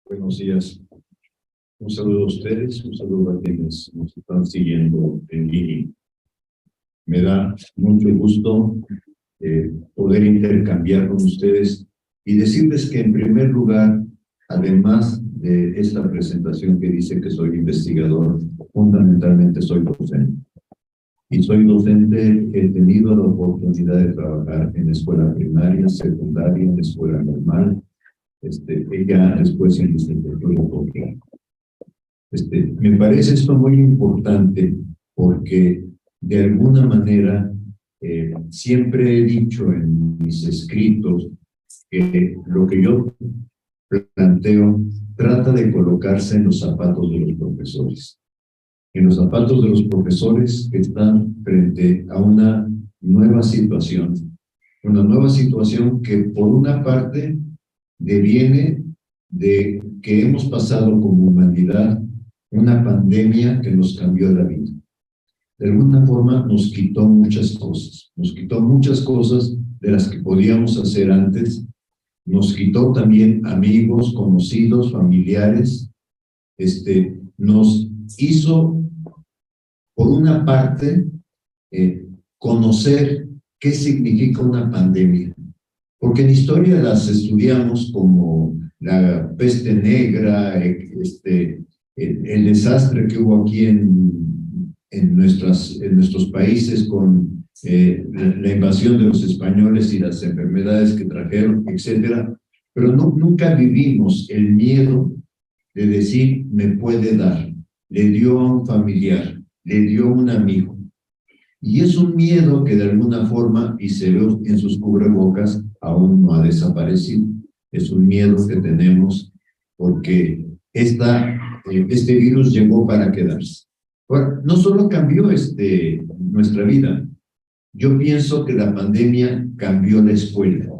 Buenos días. Un saludo a ustedes, un saludo a quienes nos están siguiendo en línea. Me da mucho gusto poder intercambiar con ustedes y decirles que en primer lugar, además de esta presentación que dice que soy investigador, fundamentalmente soy docente. Y soy docente, he tenido la oportunidad de trabajar en escuela primaria, secundaria, en escuela normal, ya después en licenciatura posgrado. Me parece esto muy importante porque de alguna manera siempre he dicho en mis escritos que lo que yo planteo trata de colocarse en los zapatos de los profesores. En los zapatos de los profesores que están frente a una nueva situación que por una parte deviene de que hemos pasado como humanidad una pandemia que nos cambió la vida. De alguna forma nos quitó muchas cosas de las que podíamos hacer antes, nos quitó también amigos, conocidos, familiares, nos hizo, por una parte, conocer qué significa una pandemia. Porque en historia las estudiamos como la peste negra, el desastre que hubo aquí en nuestros países con la invasión de los españoles y las enfermedades que trajeron, etcétera. Pero nunca vivimos el miedo de decir, me puede dar, le dio a un familiar, le dio a un amigo. Y es un miedo que de alguna forma, y se ve en sus cubrebocas, aún no ha desaparecido. Es un miedo que tenemos porque este virus llegó para quedarse. Ahora, no solo cambió nuestra vida, yo pienso que la pandemia cambió la escuela.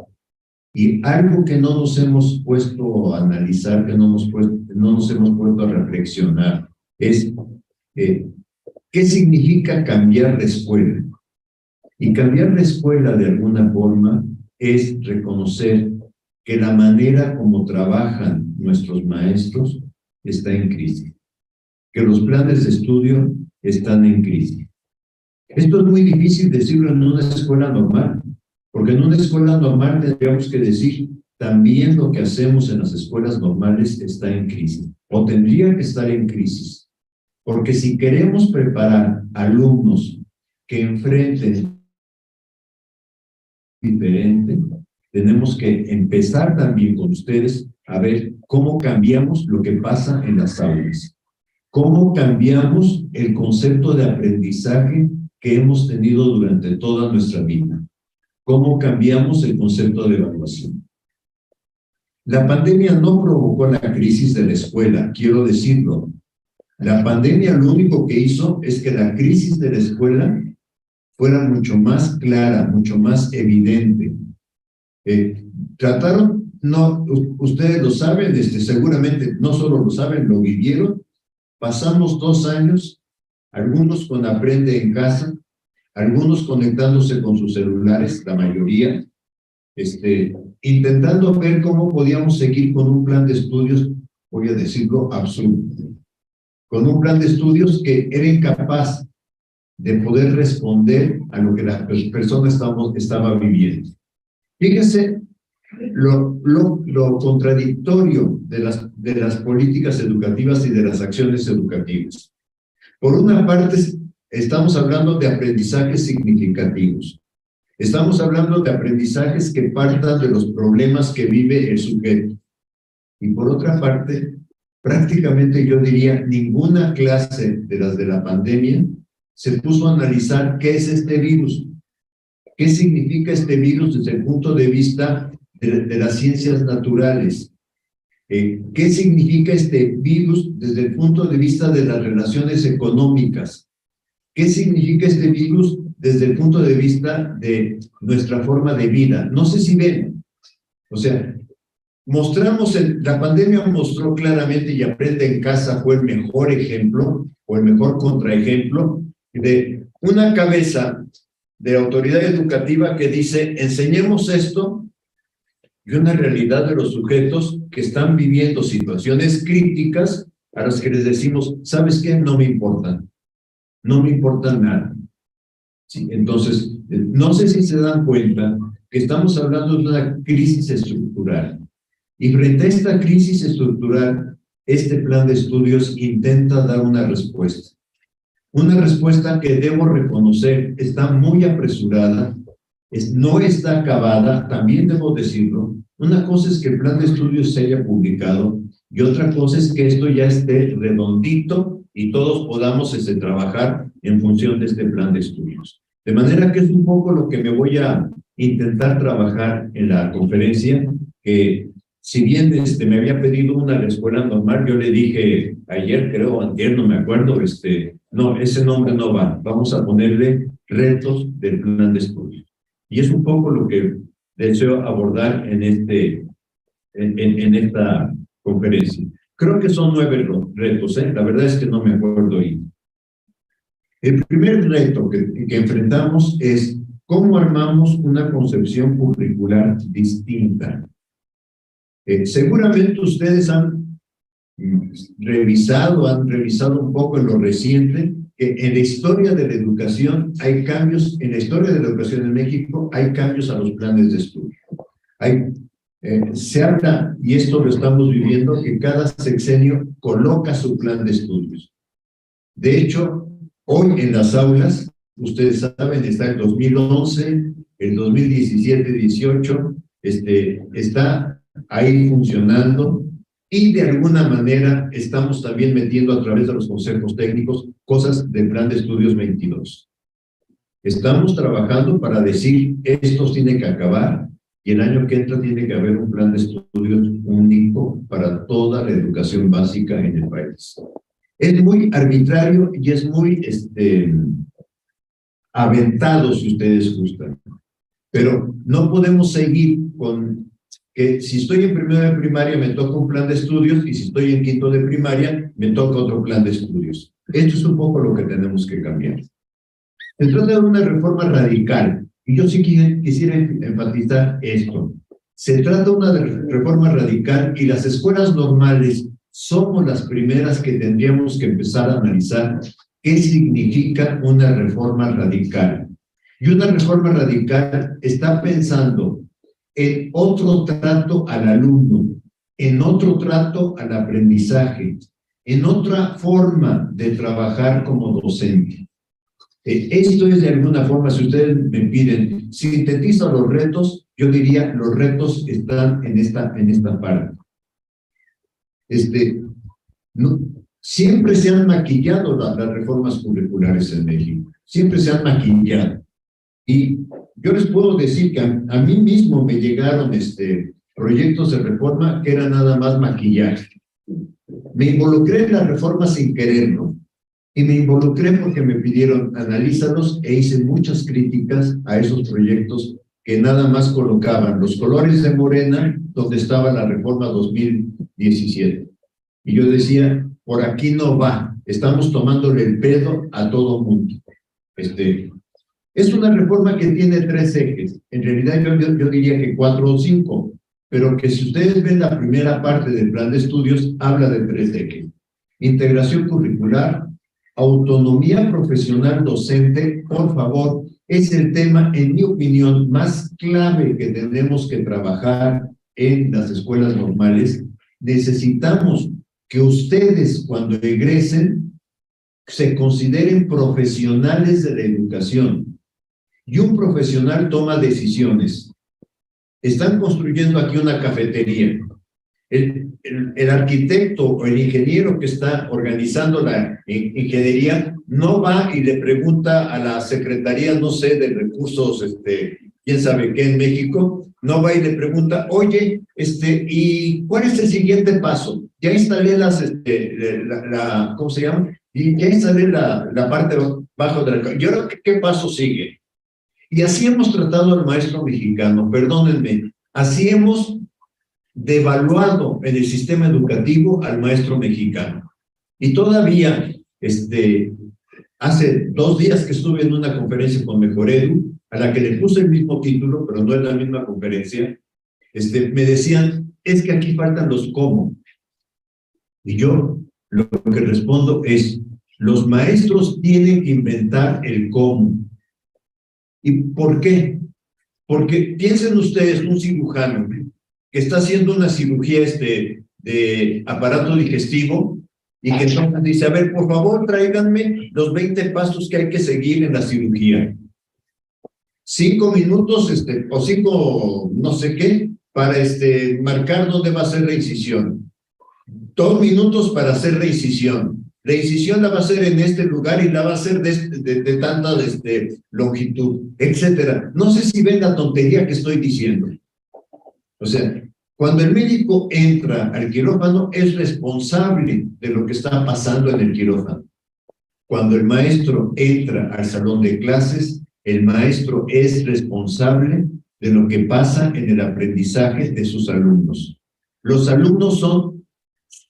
Y algo que no nos hemos puesto a analizar, que no nos hemos puesto a reflexionar, es ¿qué significa cambiar de escuela? Y cambiar de escuela de alguna forma es reconocer que la manera como trabajan nuestros maestros está en crisis, que los planes de estudio están en crisis. Esto es muy difícil decirlo en una escuela normal, porque en una escuela normal tendríamos que decir también lo que hacemos en las escuelas normales está en crisis, o tendría que estar en crisis. Porque si queremos preparar alumnos que enfrenten diferente, tenemos que empezar también con ustedes a ver cómo cambiamos lo que pasa en las aulas, cómo cambiamos el concepto de aprendizaje que hemos tenido durante toda nuestra vida, cómo cambiamos el concepto de evaluación. La pandemia no provocó la crisis de la escuela, quiero decirlo. La pandemia lo único que hizo es que la crisis de la escuela fuera mucho más clara, mucho más evidente. Trataron, no, ustedes lo saben, seguramente no solo lo saben, lo vivieron. Pasamos 2 años, algunos con Aprende en Casa, algunos conectándose con sus celulares, la mayoría, intentando ver cómo podíamos seguir con un plan de estudios, voy a decirlo, absurdo. Con un plan de estudios que era incapaz de poder responder a lo que la persona estaba viviendo. Fíjense lo contradictorio de las políticas educativas y de las acciones educativas. Por una parte, estamos hablando de aprendizajes significativos. Estamos hablando de aprendizajes que partan de los problemas que vive el sujeto. Y por otra parte, prácticamente yo diría, ninguna clase de las de la pandemia se puso a analizar qué es este virus, qué significa este virus desde el punto de vista de las ciencias naturales, qué significa este virus desde el punto de vista de las relaciones económicas, qué significa este virus desde el punto de vista de nuestra forma de vida. No sé si ven, o sea, la pandemia mostró claramente, y Aprende en Casa fue el mejor ejemplo, o el mejor contraejemplo, de una cabeza de autoridad educativa que dice, enseñemos esto, y una realidad de los sujetos que están viviendo situaciones críticas a las que les decimos, ¿sabes qué? No me importan, no me importa nada. Sí, entonces, no sé si se dan cuenta que estamos hablando de una crisis estructural. Y frente a esta crisis estructural, este plan de estudios intenta dar una respuesta. Una respuesta que debo reconocer está muy apresurada, no está acabada, también debo decirlo. Una cosa es que el plan de estudios se haya publicado y otra cosa es que esto ya esté redondito y todos podamos trabajar en función de este plan de estudios. De manera que es un poco lo que me voy a intentar trabajar en la conferencia, que si bien me había pedido una de la escuela normal, yo le dije ayer, creo, antier, no me acuerdo, no, ese nombre no va, vamos a ponerle retos del plan de estudios. Y es un poco lo que deseo abordar en esta conferencia. Creo que son 9 retos, la verdad es que no me acuerdo ahí. El primer reto que enfrentamos es cómo armamos una concepción curricular distinta. Seguramente ustedes han revisado un poco en lo reciente que en la historia de la educación hay cambios, en la historia de la educación en México hay cambios a los planes de estudio. Se habla, y esto lo estamos viviendo, que cada sexenio coloca su plan de estudios. De hecho, hoy en las aulas, ustedes saben, está el 2011, el 2017-18, está ahí funcionando, y de alguna manera estamos también metiendo a través de los consejos técnicos cosas del plan de estudios 22. Estamos trabajando para decir, esto tiene que acabar, y el año que entra tiene que haber un plan de estudios único para toda la educación básica en el país. Es muy arbitrario y es muy aventado, si ustedes gustan. Pero no podemos seguir con que si estoy en primero de primaria me toca un plan de estudios y si estoy en quinto de primaria me toca otro plan de estudios. Esto es un poco lo que tenemos que cambiar. Se trata de una reforma radical y yo sí quisiera enfatizar esto. Se trata de una reforma radical y las escuelas normales somos las primeras que tendríamos que empezar a analizar qué significa una reforma radical. Y una reforma radical está pensando en otro trato al alumno, en otro trato al aprendizaje, en otra forma de trabajar como docente. Esto es de alguna forma, si ustedes me piden, sintetiza los retos, yo diría, los retos están en esta parte. No, siempre se han maquillado las reformas curriculares en México, siempre se han maquillado. Y yo les puedo decir que a mí mismo me llegaron proyectos de reforma que eran nada más maquillaje. Me involucré en la reforma sin quererlo. Y me involucré porque me pidieron analízalos e hice muchas críticas a esos proyectos que nada más colocaban los colores de Morena donde estaba la reforma 2017. Y yo decía, por aquí no va, estamos tomándole el pedo a todo mundo. Es una reforma que tiene 3 ejes, en realidad yo diría que 4 o 5, pero que si ustedes ven la primera parte del plan de estudios, habla de 3 ejes. Integración curricular, autonomía profesional docente, por favor, es el tema, en mi opinión, más clave que tenemos que trabajar en las escuelas normales. Necesitamos que ustedes, cuando egresen, se consideren profesionales de la educación. Y un profesional toma decisiones. Están construyendo aquí una cafetería. El arquitecto o el ingeniero que está organizando la ingeniería no va y le pregunta a la Secretaría, no sé, de Recursos, quién sabe qué en México, no va y le pregunta, oye, ¿y cuál es el siguiente paso? Ya instalé ¿cómo se llama? Y ya instalé la parte bajo de la... ¿Y ahora qué paso sigue? Y así hemos tratado al maestro mexicano, perdónenme, así hemos devaluado en el sistema educativo al maestro mexicano. Y todavía, hace 2 días que estuve en una conferencia con Mejoredu, a la que le puse el mismo título, pero no es la misma conferencia, me decían, es que aquí faltan los cómo. Y yo lo que respondo es, los maestros tienen que inventar el cómo. ¿Y por qué? Porque piensen ustedes, un cirujano que está haciendo una cirugía de aparato digestivo y que entonces dice, a ver, por favor, tráiganme los 20 pasos que hay que seguir en la cirugía. 5 minutos o 5 no sé qué para marcar dónde va a ser la incisión. 2 minutos para hacer la incisión. La incisión la va a hacer en este lugar y la va a hacer de tanta longitud, etcétera. No sé si ven la tontería que estoy diciendo. O sea, cuando el médico entra al quirófano, es responsable de lo que está pasando en el quirófano. Cuando el maestro entra al salón de clases, el maestro es responsable de lo que pasa en el aprendizaje de sus alumnos. Los alumnos son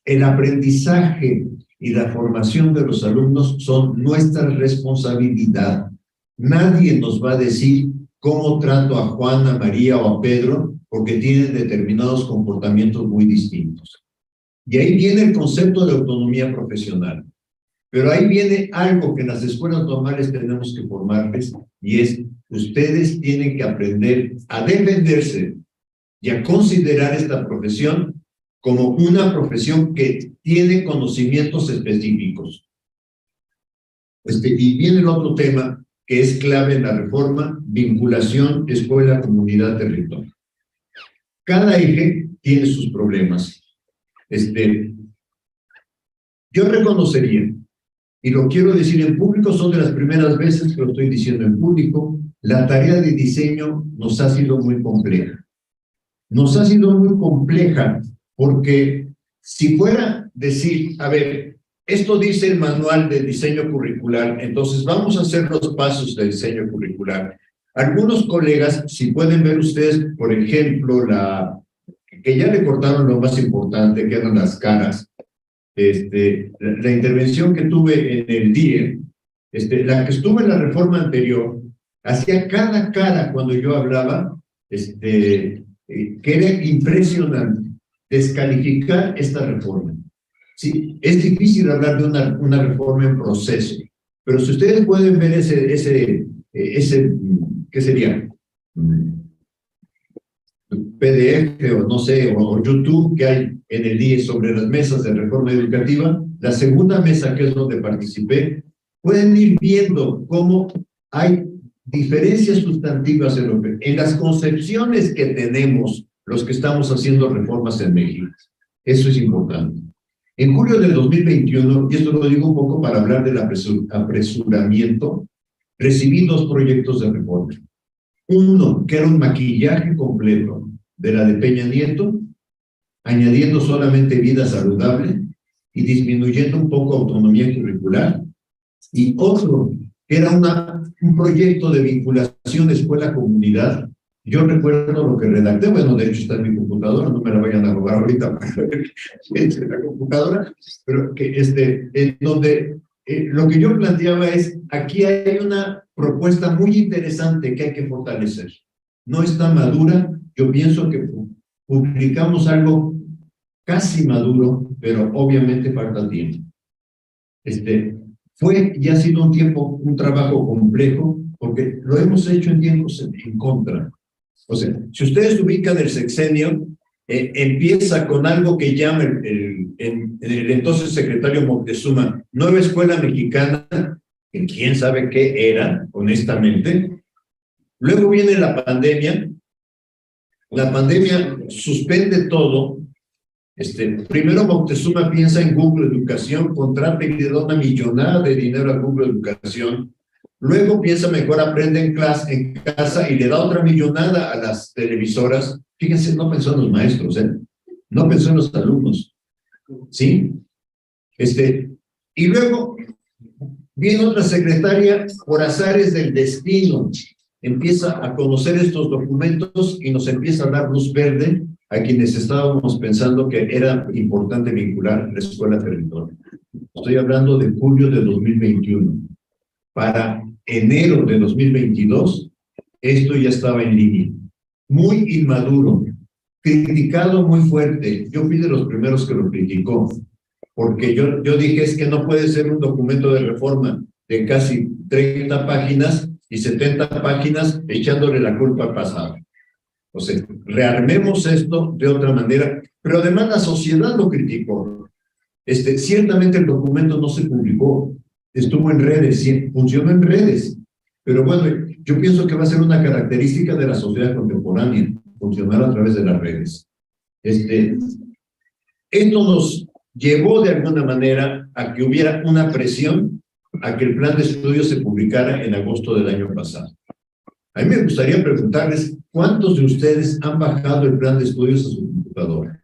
el aprendizaje y la formación de los alumnos son nuestra responsabilidad. Nadie nos va a decir cómo trato a Juan, a María o a Pedro porque tienen determinados comportamientos muy distintos. Y ahí viene el concepto de autonomía profesional. Pero ahí viene algo que en las escuelas normales tenemos que formarles y es, ustedes tienen que aprender a defenderse y a considerar esta profesión como una profesión que tiene conocimientos específicos. Y viene el otro tema que es clave en la reforma, vinculación escuela, comunidad, territorio. Cada eje tiene sus problemas. Yo reconocería, y lo quiero decir en público, son de las primeras veces que lo estoy diciendo en público, la tarea de diseño nos ha sido muy compleja. Nos ha sido muy compleja porque si fuera decir, a ver, esto dice el manual de diseño curricular, entonces vamos a hacer los pasos de diseño curricular. Algunos colegas, si pueden ver ustedes, por ejemplo, que ya le cortaron lo más importante, que eran las caras, la intervención que tuve en el DIE, la que estuve en la reforma anterior, hacía cada cara cuando yo hablaba, que era impresionante descalificar esta reforma. Sí, es difícil hablar de una reforma en proceso, pero si ustedes pueden ver ese ¿qué sería? PDF o no sé, o YouTube que hay en el DIE sobre las mesas de reforma educativa, la segunda mesa que es donde participé, pueden ir viendo cómo hay diferencias sustantivas en las concepciones que tenemos los que estamos haciendo reformas en México. Eso es importante. En julio del 2021, y esto lo digo un poco para hablar del apresuramiento, recibí 2 proyectos de reforma. Uno, que era un maquillaje completo de la de Peña Nieto, añadiendo solamente vida saludable y disminuyendo un poco autonomía curricular. Y otro, que era un proyecto de vinculación escuela-comunidad. Yo recuerdo lo que redacté, bueno, de hecho está en mi computadora, no me la vayan a robar ahorita para ver la computadora, pero que en donde lo que yo planteaba es, aquí hay una propuesta muy interesante que hay que fortalecer. No está madura, yo pienso que publicamos algo casi maduro, pero obviamente falta tiempo. Fue y ha sido un trabajo complejo, porque lo hemos hecho en tiempos en contra. O sea, si ustedes ubican el sexenio, empieza con algo que llama el entonces secretario Moctezuma, Nueva Escuela Mexicana, que quién sabe qué era, honestamente. Luego viene la pandemia suspende todo. Primero Moctezuma piensa en Google Educación, contrata y le da una millonada de dinero a Google Educación. Luego piensa mejor aprende en casa y le da otra millonada a las televisoras. Fíjense, no pensó en los maestros, no pensó en los alumnos, ¿sí? Y luego viene otra secretaria por azares del destino. Empieza a conocer estos documentos y nos empieza a dar luz verde a quienes estábamos pensando que era importante vincular la escuela-territorio. Estoy hablando de julio de 2021. Para enero de 2022, esto ya estaba en línea. Muy inmaduro, criticado muy fuerte. Yo fui de los primeros que lo criticó, porque yo dije, es que no puede ser un documento de reforma de casi 30 páginas y 70 páginas echándole la culpa al pasado. O sea, rearmemos esto de otra manera, pero además la sociedad lo criticó. Ciertamente el documento no se publicó, estuvo en redes, funcionó en redes, pero bueno, yo pienso que va a ser una característica de la sociedad contemporánea, funcionar a través de las redes. Esto nos llevó de alguna manera a que hubiera una presión a que el plan de estudios se publicara en agosto del año pasado. A mí me gustaría preguntarles, ¿cuántos de ustedes han bajado el plan de estudios a su computadora?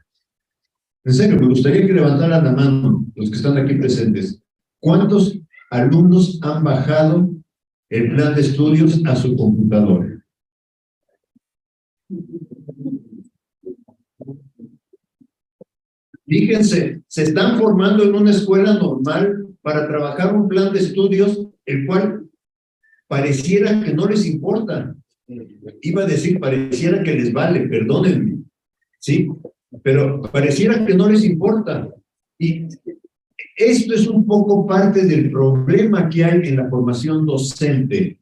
En serio, me gustaría que levantaran la mano los que están aquí presentes. ¿Cuántos alumnos han bajado el plan de estudios a su computadora? Fíjense, se están formando en una escuela normal para trabajar un plan de estudios, el cual pareciera que no les importa. Iba a decir, pareciera que les vale, perdónenme, ¿sí? Pero pareciera que no les importa. Y esto es un poco parte del problema que hay en la formación docente.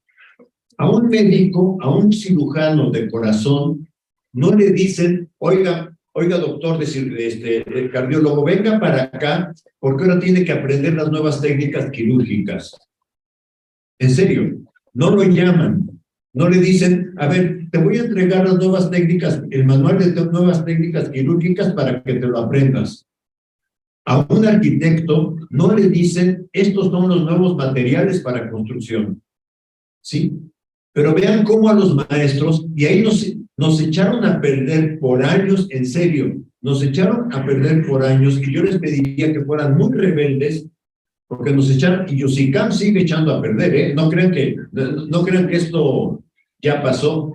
A un médico, a un cirujano de corazón, no le dicen, oiga doctor, el cardiólogo, venga para acá, porque ahora tiene que aprender las nuevas técnicas quirúrgicas. En serio, no lo llaman, no le dicen, a ver, te voy a entregar las nuevas técnicas, el manual de nuevas técnicas quirúrgicas para que te lo aprendas. A un arquitecto no le dicen, estos son los nuevos materiales para construcción. ¿Sí? Pero vean cómo a los maestros, y ahí nos echaron a perder por años, en serio, nos echaron a perder por años, y yo les pediría que fueran muy rebeldes, porque nos echaron, y Yusicam sigue echando a perder, ¿eh? No crean que esto ya pasó.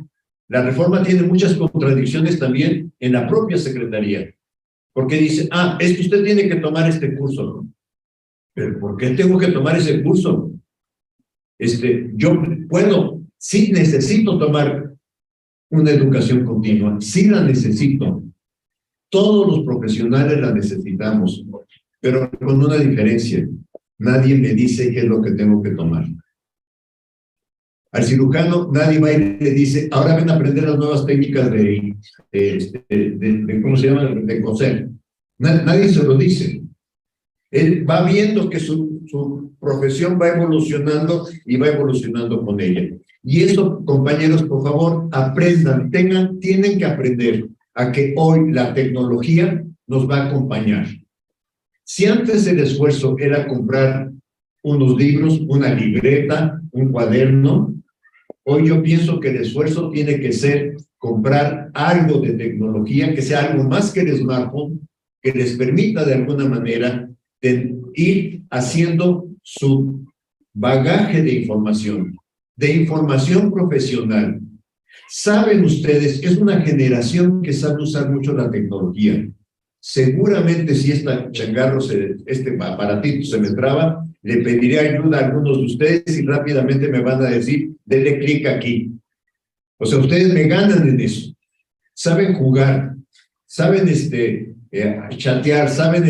La reforma tiene muchas contradicciones también en la propia secretaría, porque dice, es que usted tiene que tomar este curso, ¿no? ¿Pero por qué tengo que tomar ese curso? Yo puedo, sí necesito tomar una educación continua, sí la necesito. Todos los profesionales la necesitamos, pero con una diferencia. Nadie me dice qué es lo que tengo que tomar. Al cirujano nadie va y le dice, ahora ven a aprender las nuevas técnicas ¿cómo se llama? De coser. Nadie se lo dice. Él va viendo que su profesión va evolucionando y va evolucionando con ella. Y eso, compañeros, por favor, aprendan, tienen que aprender a que hoy la tecnología nos va a acompañar. Si antes el esfuerzo era comprar unos libros, una libreta, un cuaderno, hoy yo pienso que el esfuerzo tiene que ser comprar algo de tecnología, que sea algo más que el smartphone, que les permita de alguna manera ir haciendo su bagaje de información profesional. Saben ustedes, es una generación que sabe usar mucho la tecnología. Seguramente si este aparatito se me traba, le pediré ayuda a algunos de ustedes y rápidamente me van a decir, denle clic aquí. O sea, ustedes me ganan en eso. Saben jugar, saben chatear, saben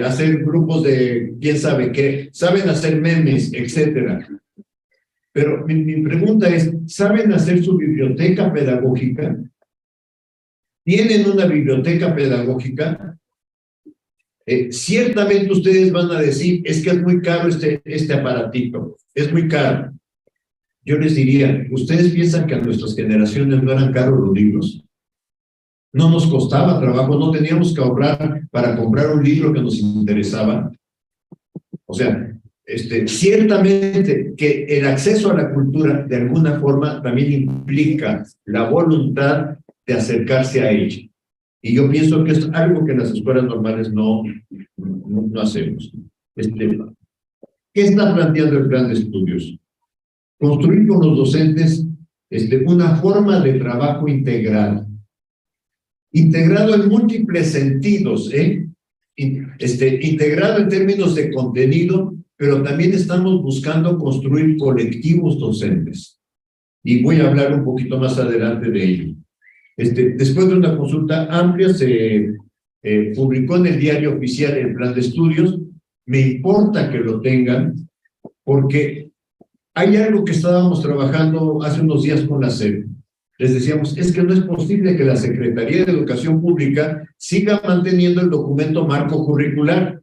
hacer grupos de quién sabe qué, saben hacer memes, etcétera. Pero mi pregunta es, ¿saben hacer su biblioteca pedagógica? ¿Tienen una biblioteca pedagógica? Ciertamente ustedes van a decir, es que es muy caro este aparatito, es muy caro. Yo les diría, ¿ustedes piensan que a nuestras generaciones no eran caros los libros? No nos costaba trabajo, no teníamos que ahorrar para comprar un libro que nos interesaba. O sea, ciertamente que el acceso a la cultura de alguna forma también implica la voluntad de acercarse a ella. Y yo pienso que es algo que en las escuelas normales no hacemos. ¿Qué está planteando el plan de estudios? Construir con los docentes una forma de trabajo integral. Integrado en múltiples sentidos, integrado en términos de contenido, pero también estamos buscando construir colectivos docentes. Y voy a hablar un poquito más adelante de ello. Después de una consulta amplia, se publicó en el diario oficial el plan de estudios. Me importa que lo tengan, porque hay algo que estábamos trabajando hace unos días con la SEP. Les decíamos, es que no es posible que la Secretaría de Educación Pública siga manteniendo el documento marco curricular,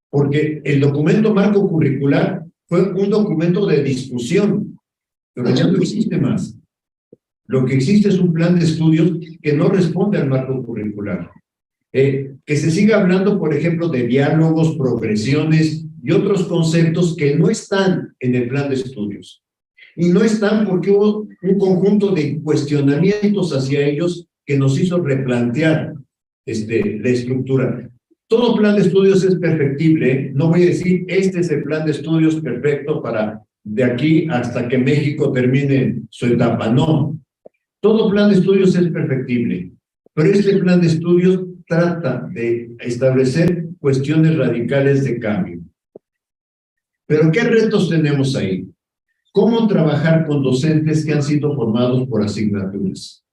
porque el documento marco curricular fue un documento de discusión, pero ya no existe más. Lo que existe es un plan de estudios que no responde al marco curricular. Que se siga hablando, por ejemplo, de diálogos, progresiones y otros conceptos que no están en el plan de estudios. Y no están porque hubo un conjunto de cuestionamientos hacia ellos que nos hizo replantear la estructura. Todo plan de estudios es perfectible, ¿eh? No voy a decir, este es el plan de estudios perfecto para de aquí hasta que México termine su etapa. No, todo plan de estudios es perfectible, pero este plan de estudios trata de establecer cuestiones radicales de cambio. ¿Pero qué retos tenemos ahí? ¿Cómo trabajar con docentes que han sido formados por asignaturas?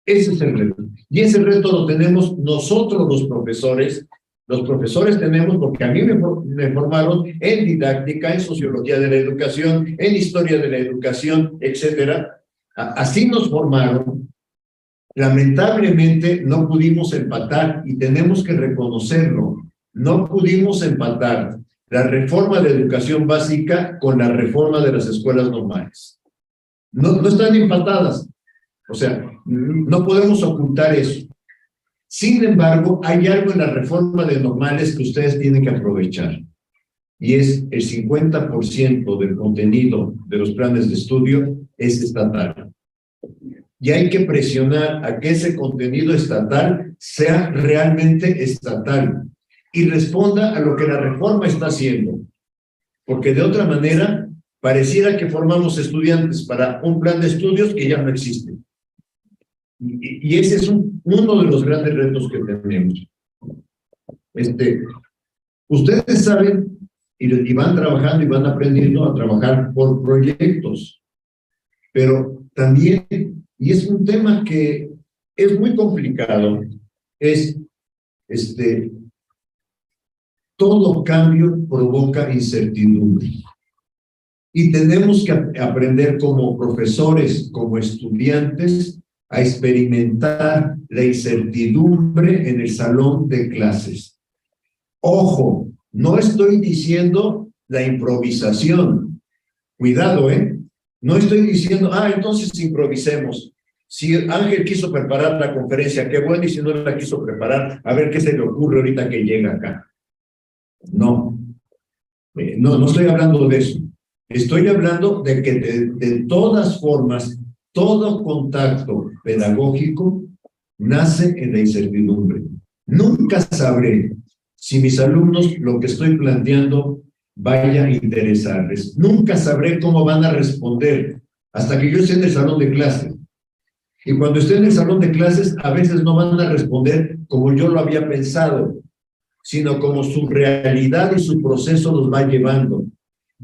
Ese es el reto. Y ese reto lo tenemos nosotros los profesores. Los profesores tenemos, porque a mí me formaron en didáctica, en sociología de la educación, en historia de la educación, etcétera. Así nos formaron. Lamentablemente no pudimos empatar, y tenemos que reconocerlo. No pudimos empatar la reforma de educación básica con la reforma de las escuelas normales. No están empatadas. O sea, no podemos ocultar eso. Sin embargo, hay algo en la reforma de normales que ustedes tienen que aprovechar, y es el 50% del contenido de los planes de estudio es estatal. Y hay que presionar a que ese contenido estatal sea realmente estatal y responda a lo que la reforma está haciendo. Porque de otra manera, pareciera que formamos estudiantes para un plan de estudios que ya no existe. Y ese es uno de los grandes retos que tenemos. Ustedes saben y van trabajando y van aprendiendo a trabajar por proyectos, pero también, y es un tema que es muy complicado, es todo cambio provoca incertidumbre. Y tenemos que aprender como profesores, como estudiantes, a experimentar la incertidumbre en el salón de clases. Ojo, no estoy diciendo la improvisación. Cuidado, ¿eh? No estoy diciendo, entonces improvisemos. Si Ángel quiso preparar la conferencia, qué bueno, y si no la quiso preparar, a ver qué se le ocurre ahorita que llega acá. No, no estoy hablando de eso. Estoy hablando de que de todas formas, todo contacto pedagógico nace en la incertidumbre. Nunca sabré si mis alumnos lo que estoy planteando vaya a interesarles. Nunca sabré cómo van a responder hasta que yo esté en el salón de clases. Y cuando esté en el salón de clases, a veces no van a responder como yo lo había pensado, sino como su realidad y su proceso los va llevando.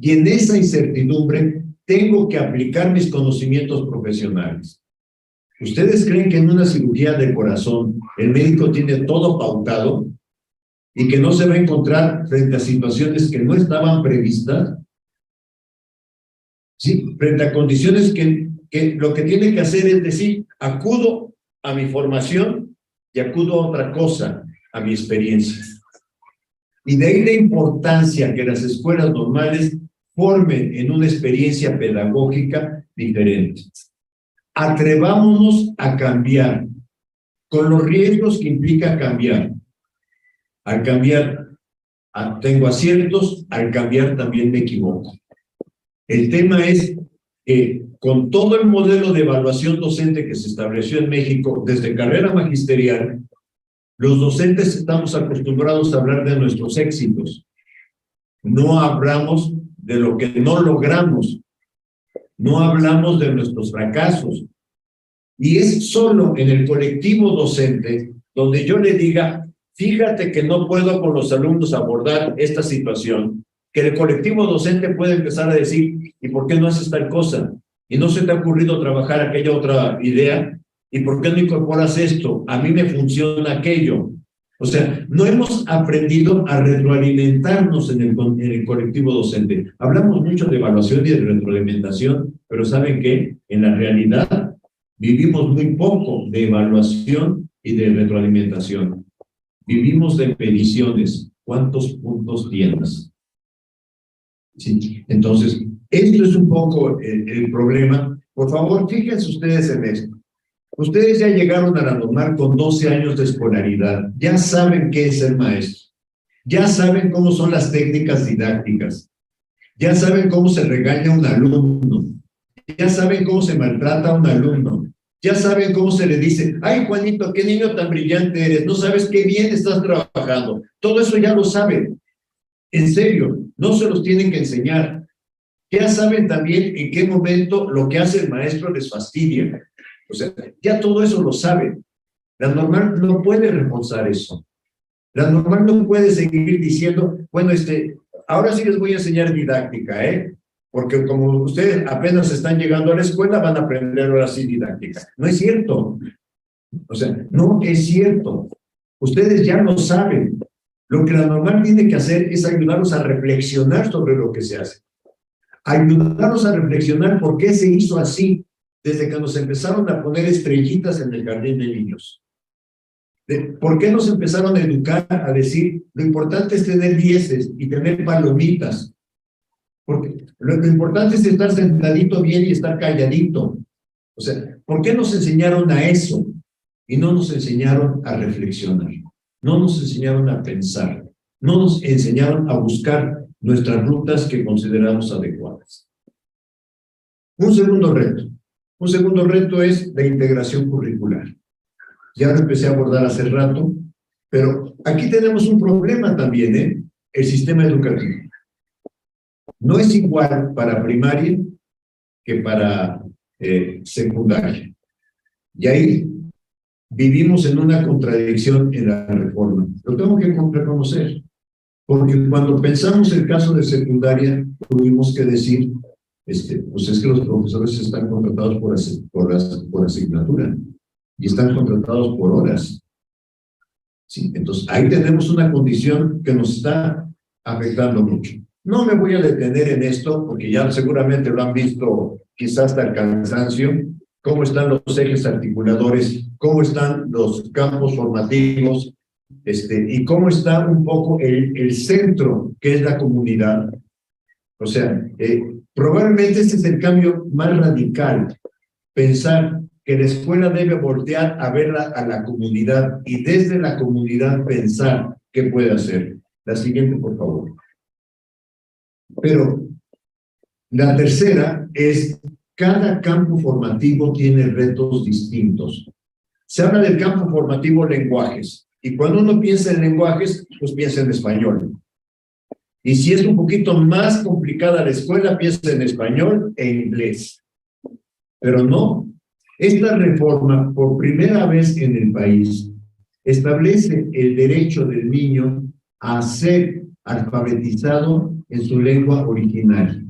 Y en esa incertidumbre tengo que aplicar mis conocimientos profesionales. ¿Ustedes creen que en una cirugía de corazón el médico tiene todo pautado y que no se va a encontrar frente a situaciones que no estaban previstas? Sí, frente a condiciones que lo que tiene que hacer es decir, acudo a mi formación y acudo a otra cosa, a mi experiencia. Y de ahí la importancia que las escuelas normales formen en una experiencia pedagógica diferente. Atrevámonos a cambiar, con los riesgos que implica cambiar. Al cambiar tengo aciertos, al cambiar también me equivoco. El tema es que con todo el modelo de evaluación docente que se estableció en México desde carrera magisterial, los docentes estamos acostumbrados a hablar de nuestros éxitos. No hablamos de lo que no logramos. No hablamos de nuestros fracasos. Y es solo en el colectivo docente donde yo le diga, fíjate que no puedo con los alumnos abordar esta situación, que el colectivo docente puede empezar a decir, ¿y por qué no haces tal cosa? ¿Y no se te ha ocurrido trabajar aquella otra idea? ¿Y por qué no incorporas esto? A mí me funciona aquello. O sea, no hemos aprendido a retroalimentarnos en el colectivo docente. Hablamos mucho de evaluación y de retroalimentación, pero ¿saben qué? En la realidad vivimos muy poco de evaluación y de retroalimentación. Vivimos de mediciones. ¿Cuántos puntos tienes? ¿Sí? Entonces, esto es un poco el problema. Por favor, fíjense ustedes en esto. Ustedes ya llegaron a la normal con 12 años de escolaridad. Ya saben qué es ser maestro. Ya saben cómo son las técnicas didácticas. Ya saben cómo se regaña a un alumno. Ya saben cómo se maltrata a un alumno. Ya saben cómo se le dice, ay, Juanito, qué niño tan brillante eres. No sabes qué bien estás trabajando. Todo eso ya lo saben. En serio, no se los tienen que enseñar. Ya saben también en qué momento lo que hace el maestro les fastidia. O sea, ya todo eso lo saben. La normal no puede reforzar eso. La normal no puede seguir diciendo, bueno, ahora sí les voy a enseñar didáctica, porque como ustedes apenas están llegando a la escuela, van a aprender ahora sí didáctica. No es cierto. O sea, no es cierto. Ustedes ya lo saben. Lo que la normal tiene que hacer es ayudarlos a reflexionar sobre lo que se hace. Ayudarlos a reflexionar por qué se hizo así desde que nos empezaron a poner estrellitas en el jardín de niños. ¿Por qué nos empezaron a educar a decir lo importante es tener dieces y tener palomitas? Porque lo importante es estar sentadito bien y estar calladito. O sea, ¿por qué nos enseñaron a eso? Y no nos enseñaron a reflexionar. No nos enseñaron a pensar. No nos enseñaron a buscar nuestras rutas que consideramos adecuadas. Un segundo reto es la integración curricular. Ya lo empecé a abordar hace rato, pero aquí tenemos un problema también, el sistema educativo. No es igual para primaria que para secundaria. Y ahí vivimos en una contradicción en la reforma. Lo tengo que reconocer, porque cuando pensamos el caso de secundaria, tuvimos que decir, pues es que los profesores están contratados por asignatura y están contratados por horas. Sí, entonces ahí tenemos una condición que nos está afectando mucho. No me voy a detener en esto, porque ya seguramente lo han visto quizás hasta el cansancio, cómo están los ejes articuladores, cómo están los campos formativos, y cómo está un poco el centro, que es la comunidad. O sea, probablemente este es el cambio más radical, pensar que la escuela debe voltear a ver a la comunidad y desde la comunidad pensar qué puede hacer. La siguiente, por favor. Pero la tercera es, cada campo formativo tiene retos distintos. Se habla del campo formativo lenguajes, y cuando uno piensa en lenguajes, pues piensa en español. Y si es un poquito más complicada la escuela, piensa en español e inglés. Pero no. Esta reforma, por primera vez en el país, establece el derecho del niño a ser alfabetizado en su lengua originaria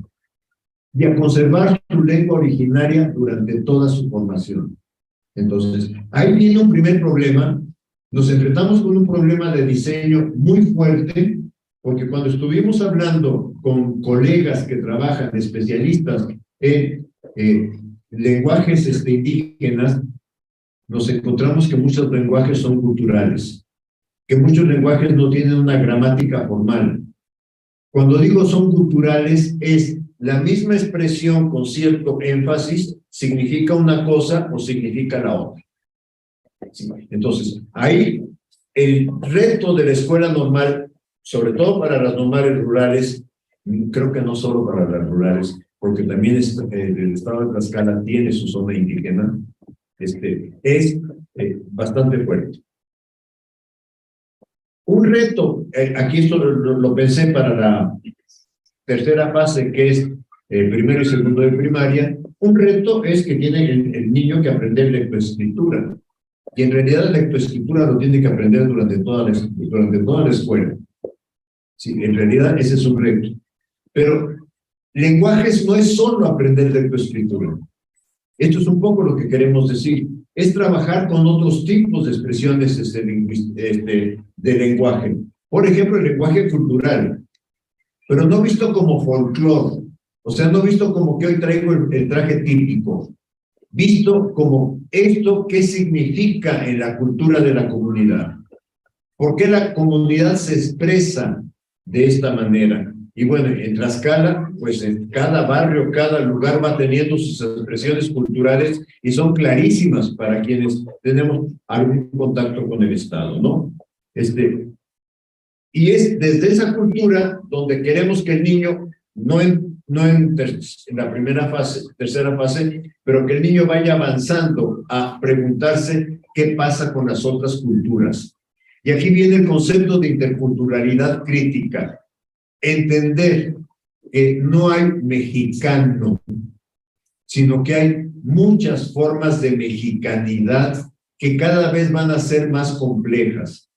y a conservar su lengua originaria durante toda su formación. Entonces, ahí viene un primer problema. Nos enfrentamos con un problema de diseño muy fuerte, porque cuando estuvimos hablando con colegas que trabajan, especialistas en lenguajes indígenas, nos encontramos que muchos lenguajes son culturales, que muchos lenguajes no tienen una gramática formal. Cuando digo son culturales, es la misma expresión con cierto énfasis, significa una cosa o significa la otra. Entonces, ahí el reto de la escuela normal, sobre todo para las normales rurales, creo que no solo para las rurales, porque también el estado de Tlaxcala tiene su zona indígena, es bastante fuerte. Un reto, aquí esto lo pensé para la tercera fase, que es primero y segundo de primaria. Un reto es que tiene el niño que aprender lectoescritura, y en realidad la lectoescritura lo tiene que aprender durante toda la escuela. Sí, en realidad ese es un reto. Pero lenguajes no es solo aprender lectoescritura. Esto es un poco lo que queremos decir. es trabajar con otros tipos de expresiones de lenguaje. Por ejemplo, el lenguaje cultural, pero no visto como folclore, o sea, no visto como que hoy traigo el traje típico, visto como esto qué significa en la cultura de la comunidad. ¿Por qué la comunidad se expresa de esta manera? Y bueno, en Tlaxcala, pues en cada barrio, cada lugar va teniendo sus expresiones culturales y son clarísimas para quienes tenemos algún contacto con el Estado, ¿no? Y es desde esa cultura donde queremos que el niño, no en la primera fase, tercera fase, pero que el niño vaya avanzando a preguntarse qué pasa con las otras culturas. Y aquí viene el concepto de interculturalidad crítica. Entender que no hay mexicano, sino que hay muchas formas de mexicanidad que cada vez van a ser más complejas.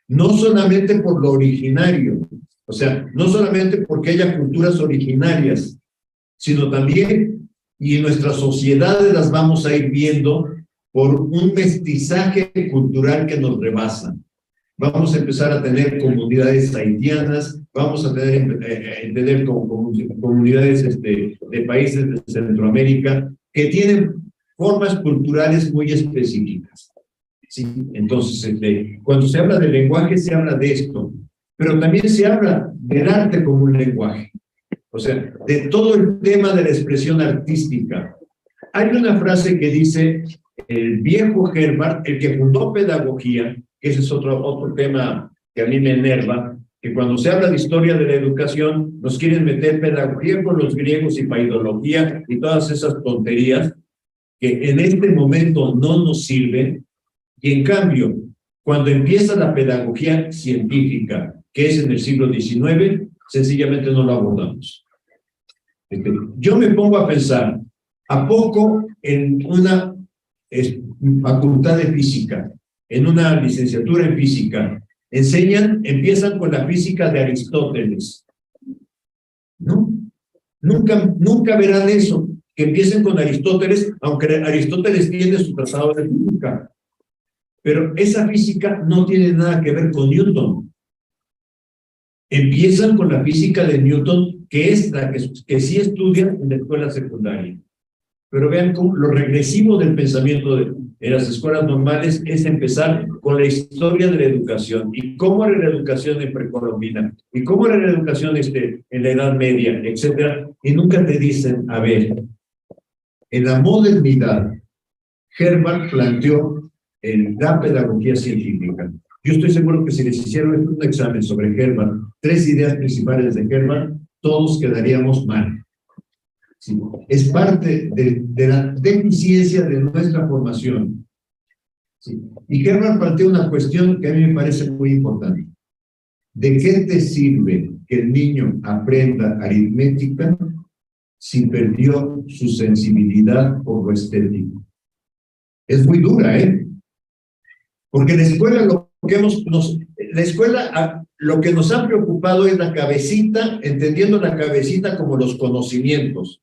No solamente por lo originario, o sea, no solamente porque haya culturas originarias, sino también, y en nuestras sociedades las vamos a ir viendo, por un mestizaje cultural que nos rebasa. Vamos a empezar a tener comunidades haitianas, vamos a tener comunidades de países de Centroamérica que tienen formas culturales muy específicas. ¿Sí? Entonces, cuando se habla de lenguaje, se habla de esto, pero también se habla del arte como un lenguaje, o sea, de todo el tema de la expresión artística. Hay una frase que dice el viejo Herbart, el que fundó pedagogía, que ese es otro tema que a mí me enerva, que cuando se habla de historia de la educación, nos quieren meter pedagogía con los griegos y paidología y todas esas tonterías que en este momento no nos sirven. Y en cambio, cuando empieza la pedagogía científica, que es en el siglo XIX, sencillamente no lo abordamos. Yo me pongo a pensar, ¿a poco en una facultad de física, en una licenciatura en física, empiezan con la física de Aristóteles? ¿No? Nunca verán eso, que empiecen con Aristóteles, aunque Aristóteles tiene su tratado de física. Pero esa física no tiene nada que ver con Newton. Empiezan con la física de Newton, que es la que sí estudian en la escuela secundaria. Pero vean cómo lo regresivo del pensamiento en las escuelas normales es empezar con la historia de la educación y cómo era la educación en precolombina y cómo era la educación en la Edad Media, etcétera. Y nunca te dicen, a ver, en la modernidad, Herbart planteó la pedagogía científica. Yo estoy seguro que si les hicieron un examen sobre Herbart, 3 ideas principales de Herbart, todos quedaríamos mal. Sí, es parte de la deficiencia de nuestra formación. Sí. Y Herbart plantea una cuestión que a mí me parece muy importante. ¿De qué te sirve que el niño aprenda aritmética si perdió su sensibilidad por lo estético? Es muy dura, ¿eh? Porque la escuela lo que nos ha preocupado es la cabecita, entendiendo la cabecita como los conocimientos.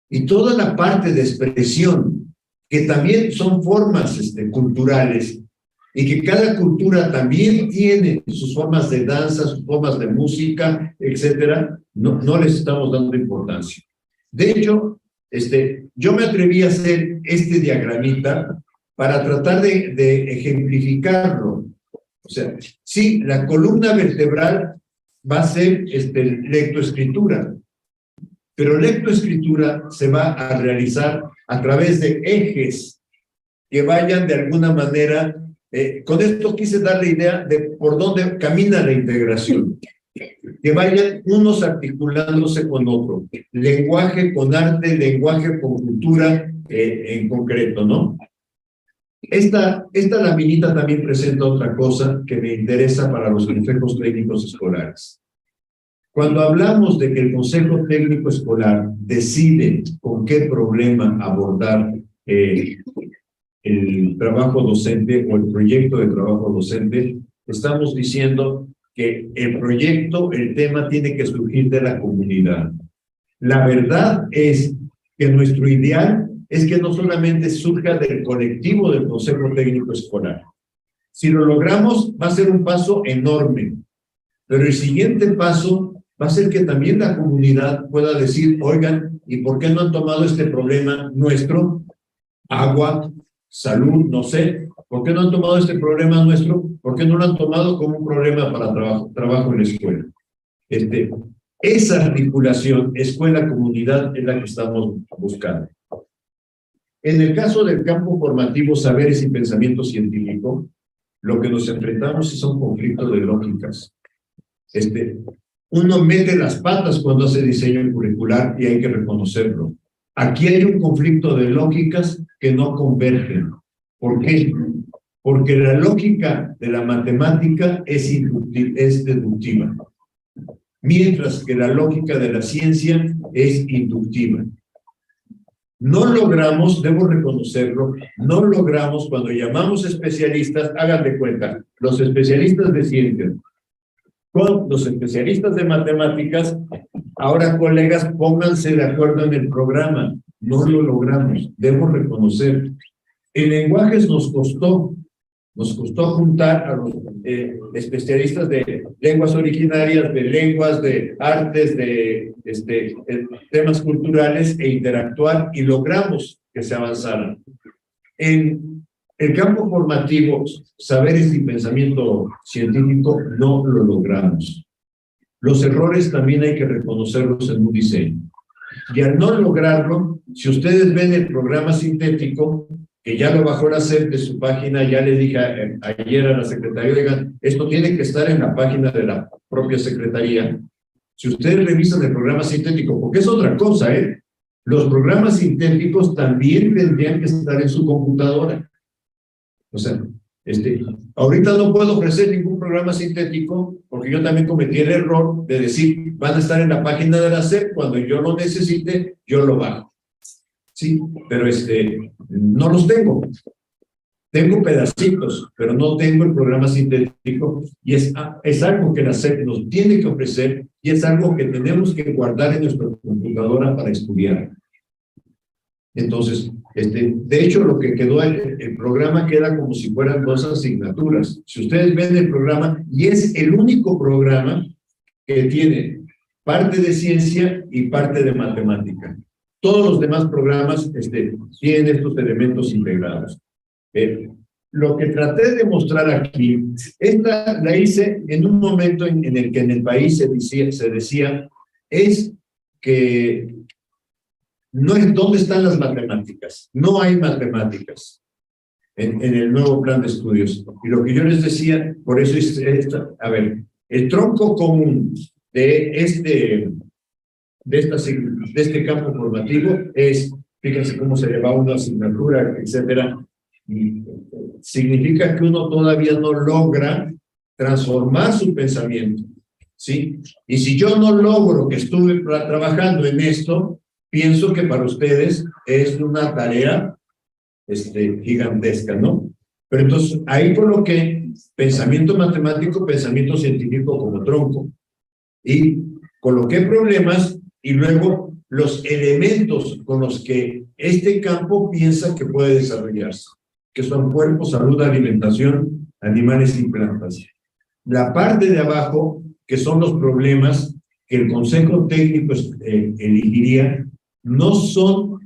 Y toda la parte de expresión, que también son formas culturales, y que cada cultura también tiene sus formas de danza, sus formas de música, etcétera, no les estamos dando importancia. De hecho, yo me atreví a hacer este diagramita para tratar de ejemplificarlo. O sea, sí, la columna vertebral va a ser lectoescritura, pero lectoescritura se va a realizar a través de ejes que vayan de alguna manera. Con esto quise dar la idea de por dónde camina la integración. Que vayan unos articulándose con otro. Lenguaje con arte, lenguaje con cultura en concreto, ¿no? Esta laminita también presenta otra cosa que me interesa para los consejos técnicos escolares. Cuando hablamos de que el consejo técnico escolar decide con qué problema abordar el trabajo docente o el proyecto de trabajo docente, estamos diciendo que el proyecto, el tema tiene que surgir de la comunidad. La verdad es que nuestro ideal es que no solamente surja del colectivo del Consejo Técnico Escolar. Si lo logramos, va a ser un paso enorme, pero el siguiente paso va a ser que también la comunidad pueda decir, oigan, ¿y por qué no han tomado este problema nuestro? Agua, salud, no sé. ¿Por qué no han tomado este problema nuestro? ¿Por qué no lo han tomado como un problema para trabajo en la escuela? Esa articulación escuela-comunidad es la que estamos buscando. En el caso del campo formativo Saberes y Pensamiento Científico, lo que nos enfrentamos es a un conflicto de lógicas. Uno mete las patas cuando hace diseño curricular y hay que reconocerlo. Aquí hay un conflicto de lógicas que no convergen. ¿Por qué? Porque la lógica de la matemática es deductiva, mientras que la lógica de la ciencia es inductiva. No logramos, debo reconocerlo, no logramos cuando llamamos especialistas, hagan de cuenta, los especialistas de ciencias con los especialistas de matemáticas, ahora colegas, pónganse de acuerdo en el programa. No lo logramos, debo reconocer. En lenguajes nos costó juntar a los especialistas de lenguas originarias, de lenguas, de artes, de temas culturales e interactuar y logramos que se avanzaran. En el campo formativo, saberes y pensamiento científico, no lo logramos. Los errores también hay que reconocerlos en un diseño. Y al no lograrlo, si ustedes ven el programa sintético, que ya lo bajó la SEP de su página, ya le dije ayer a la Secretaría, oigan, esto tiene que estar en la página de la propia Secretaría. Si ustedes revisan el programa sintético, porque es otra cosa, los programas sintéticos también tendrían que estar en su computadora. O sea, ahorita no puedo ofrecer ningún programa sintético porque yo también cometí el error de decir, van a estar en la página de la SEP, cuando yo lo necesite, yo lo bajo. Sí, pero no los tengo. Tengo pedacitos, pero no tengo el programa sintético y es algo que la SEP nos tiene que ofrecer y es algo que tenemos que guardar en nuestra computadora para estudiar. Entonces, de hecho, lo que quedó, el programa queda como si fueran 2 asignaturas. Si ustedes ven el programa, y es el único programa que tiene parte de ciencia y parte de matemática. Todos los demás programas tienen estos elementos integrados. Lo que traté de mostrar aquí, esta la hice en un momento en el que en el país se decía es que no es dónde están las matemáticas. No hay matemáticas en el nuevo plan de estudios. Y lo que yo les decía, por eso es a ver, el tronco común de este campo formativo es, fíjense cómo se le va una asignatura, etcétera, y significa que uno todavía no logra transformar su pensamiento, ¿sí? Y si yo no logro que estuve trabajando en esto, pienso que para ustedes es una tarea gigantesca, ¿no? Pero entonces ahí coloqué pensamiento matemático, pensamiento científico como tronco. Y coloqué problemas y luego los elementos con los que este campo piensa que puede desarrollarse, que son cuerpo, salud, alimentación, animales y plantas. La parte de abajo, que son los problemas que el Consejo Técnico elegiría, no son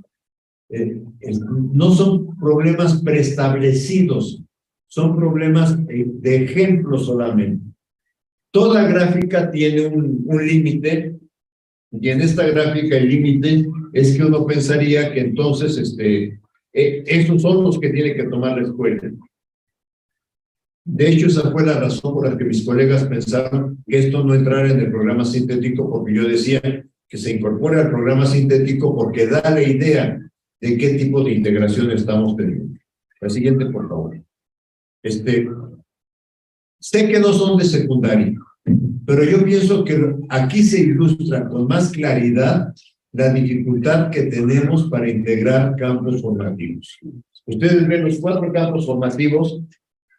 problemas preestablecidos, son problemas de ejemplo solamente. Toda gráfica tiene un límite, y en esta gráfica el límite es que uno pensaría que entonces esos son los que tiene que tomar la escuela. De hecho, esa fue la razón por la que mis colegas pensaron que esto no entrara en el programa sintético, porque yo decía que se incorpore al programa sintético porque da la idea de qué tipo de integración estamos teniendo. La siguiente, por favor. Sé que no son de secundaria, pero yo pienso que aquí se ilustra con más claridad la dificultad que tenemos para integrar campos formativos. Ustedes ven los 4 campos formativos,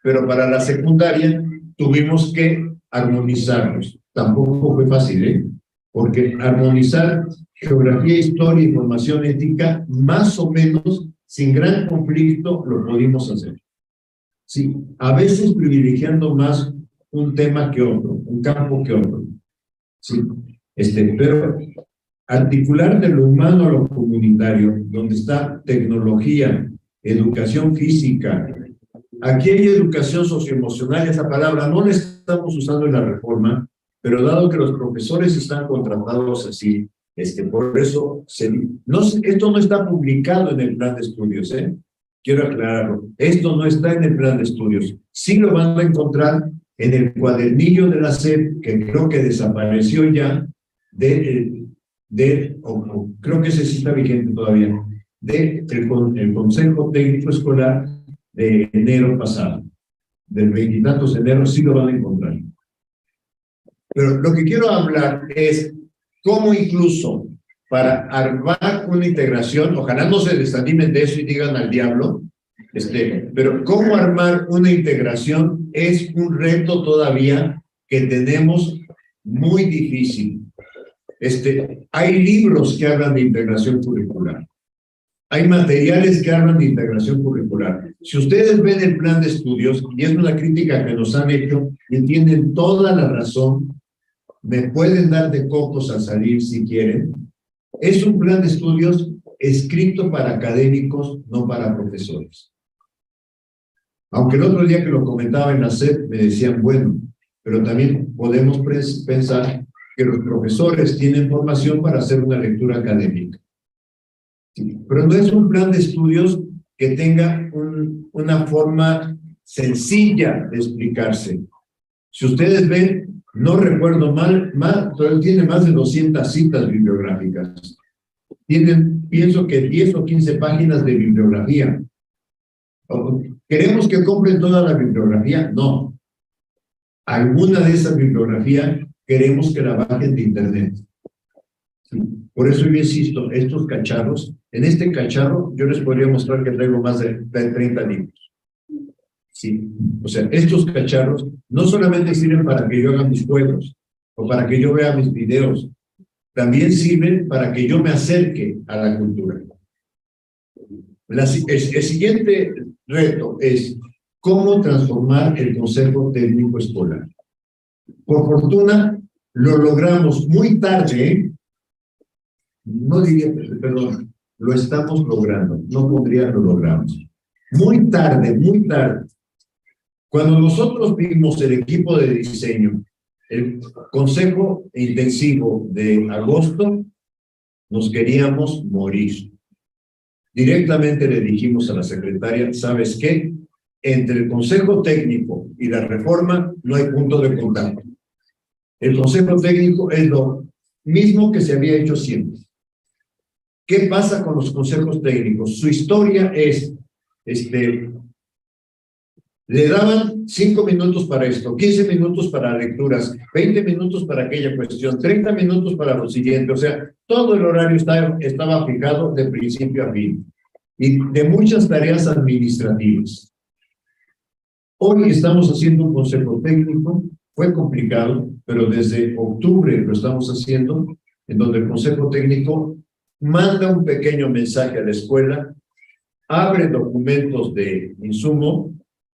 pero para la secundaria tuvimos que armonizarlos. Tampoco fue fácil, porque armonizar geografía, historia y formación ética, más o menos, sin gran conflicto, lo pudimos hacer. Sí, a veces privilegiando más un tema que otro, un campo que otro. Sí, pero articular de lo humano a lo comunitario, donde está tecnología, educación física. Aquí hay educación socioemocional, esa palabra no la estamos usando en la reforma, pero dado que los profesores están contratados así, por eso, esto no está publicado en el plan de estudios, quiero aclararlo, esto no está en el plan de estudios, sí lo van a encontrar en el cuadernillo de la SEP, que creo que desapareció ya, creo que ese sí está vigente todavía, el Consejo Técnico Escolar de enero pasado, del 20 y tantos de enero, sí lo van a encontrar. Pero lo que quiero hablar es cómo incluso para armar una integración, ojalá no se desanimen de eso y digan al diablo, pero cómo armar una integración es un reto todavía que tenemos muy difícil. Hay libros que hablan de integración curricular. Hay materiales que hablan de integración curricular. Si ustedes ven el plan de estudios, y es una crítica que nos han hecho, y tienen toda la razón, me pueden dar de cocos al salir si quieren, es un plan de estudios escrito para académicos, no para profesores. Aunque el otro día que lo comentaba en la SEP me decían, bueno, pero también podemos pensar que los profesores tienen formación para hacer una lectura académica. Sí, pero no es un plan de estudios que tenga una forma sencilla de explicarse. Si ustedes ven, no recuerdo mal, pero tiene más de 200 citas bibliográficas. Tienen, pienso que 10 o 15 páginas de bibliografía. ¿Queremos que compren toda la bibliografía? No. Alguna de esas bibliografías queremos que la bajen de internet. Sí. Por eso yo insisto, estos cacharros, en este cacharro yo les podría mostrar que traigo más de 30 libros. Sí. O sea, estos cacharros no solamente sirven para que yo haga mis juegos o para que yo vea mis videos, también sirven para que yo me acerque a la cultura. El siguiente reto es cómo transformar el Consejo Técnico Escolar. Por fortuna, lo logramos muy tarde, no diría, perdón, lo estamos logrando, no pondría lo logramos. Muy tarde, muy tarde. Cuando nosotros vimos el equipo de diseño, el consejo intensivo de agosto, nos queríamos morir. Directamente le dijimos a la secretaria, ¿sabes qué? Entre el consejo técnico y la reforma no hay punto de contacto. El consejo técnico es lo mismo que se había hecho siempre. ¿Qué pasa con los consejos técnicos? Su historia es, le daban 5 minutos para esto, 15 minutos para lecturas, 20 minutos para aquella cuestión, 30 minutos para lo siguiente. O sea, todo el horario estaba fijado de principio a fin. Y de muchas tareas administrativas. Hoy estamos haciendo un consejo técnico, fue complicado, pero desde octubre lo estamos haciendo, en donde el consejo técnico manda un pequeño mensaje a la escuela, abre documentos de insumo,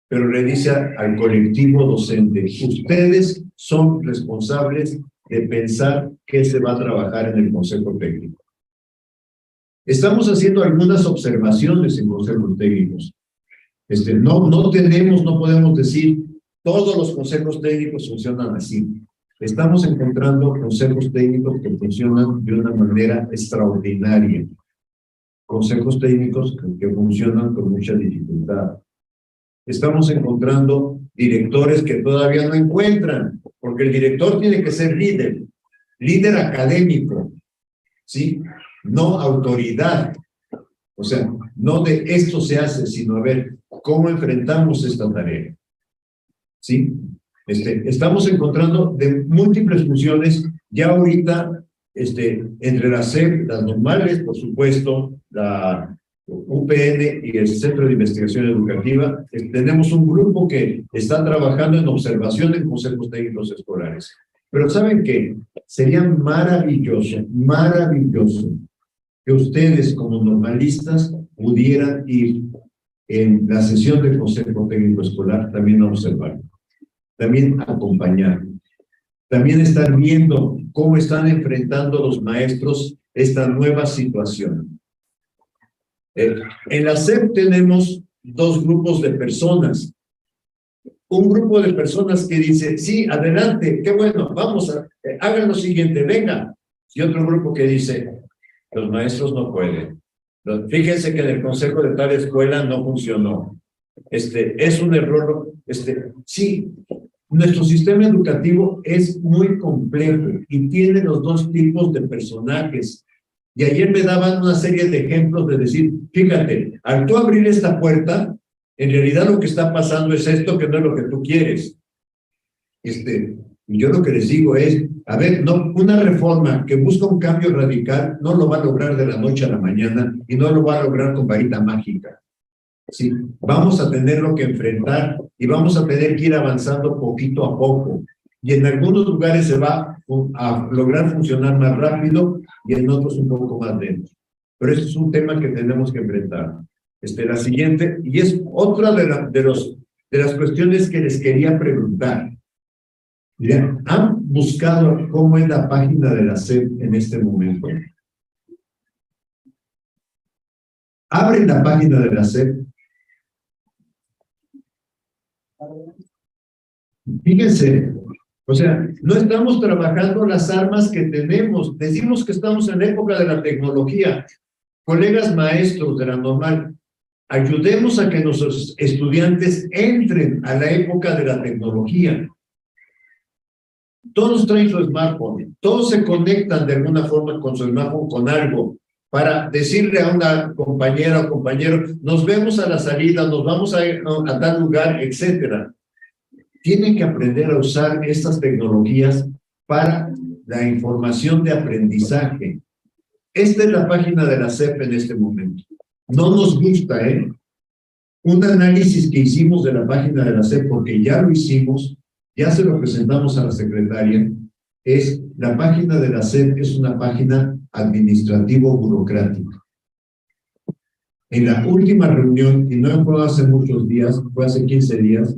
pero le dice al colectivo docente, ustedes son responsables de pensar qué se va a trabajar en el consejo técnico. Estamos haciendo algunas observaciones en consejos técnicos. No podemos decir, todos los consejos técnicos funcionan así. Estamos encontrando consejos técnicos que funcionan de una manera extraordinaria. Consejos técnicos que funcionan con mucha dificultad. Estamos encontrando directores que todavía no encuentran, porque el director tiene que ser líder académico, ¿sí? No autoridad. O sea, no de esto se hace, sino a ver cómo enfrentamos esta tarea. ¿Sí? Estamos encontrando de múltiples funciones, ya ahorita, entre las SEP, las normales, por supuesto, la UPN y el Centro de Investigación Educativa, tenemos un grupo que está trabajando en observación en consejos técnicos escolares. Pero ¿saben qué? sería maravilloso, maravilloso que ustedes como normalistas pudieran ir en la sesión del Consejo Técnico Escolar también a observar, también a acompañar, también estar viendo cómo están enfrentando los maestros esta nueva situación. En la SEP tenemos dos grupos de personas. Un grupo de personas que dice, sí, adelante, qué bueno, vamos, hagan lo siguiente, venga. Y otro grupo que dice, los maestros no pueden. Fíjense que en el consejo de tal escuela no funcionó. Es un error. Sí, nuestro sistema educativo es muy complejo y tiene los dos tipos de personajes. Y ayer me daban una serie de ejemplos de decir, fíjate, al tú abrir esta puerta, en realidad lo que está pasando es esto, que no es lo que tú quieres. Y yo lo que les digo es, a ver, no, una reforma que busca un cambio radical no lo va a lograr de la noche a la mañana y no lo va a lograr con varita mágica. Sí, vamos a tenerlo que enfrentar y vamos a tener que ir avanzando poquito a poco. Y en algunos lugares se va a lograr funcionar más rápido y en otros un poco más lento. Pero ese es un tema que tenemos que enfrentar. La siguiente, y es otra de las cuestiones que les quería preguntar. Mira, ¿han buscado cómo es la página de la SEP en este momento? Abren la página de la SEP. Fíjense, o sea, no estamos trabajando las armas que tenemos. Decimos que estamos en la época de la tecnología. Colegas maestros de la normal, ayudemos a que nuestros estudiantes entren a la época de la tecnología. Todos traen su smartphone, todos se conectan de alguna forma con su smartphone, con algo, para decirle a una compañera o compañero, nos vemos a la salida, nos vamos a tal lugar, etcétera. Tienen que aprender a usar estas tecnologías para la información de aprendizaje. Esta es la página de la SEP en este momento. No nos gusta, un análisis que hicimos de la página de la SEP, porque ya lo hicimos, ya se lo presentamos a la secretaria, es la página de la SEP es una página administrativo-burocrática. En la última reunión, y no fue hace muchos días, fue hace 15 días,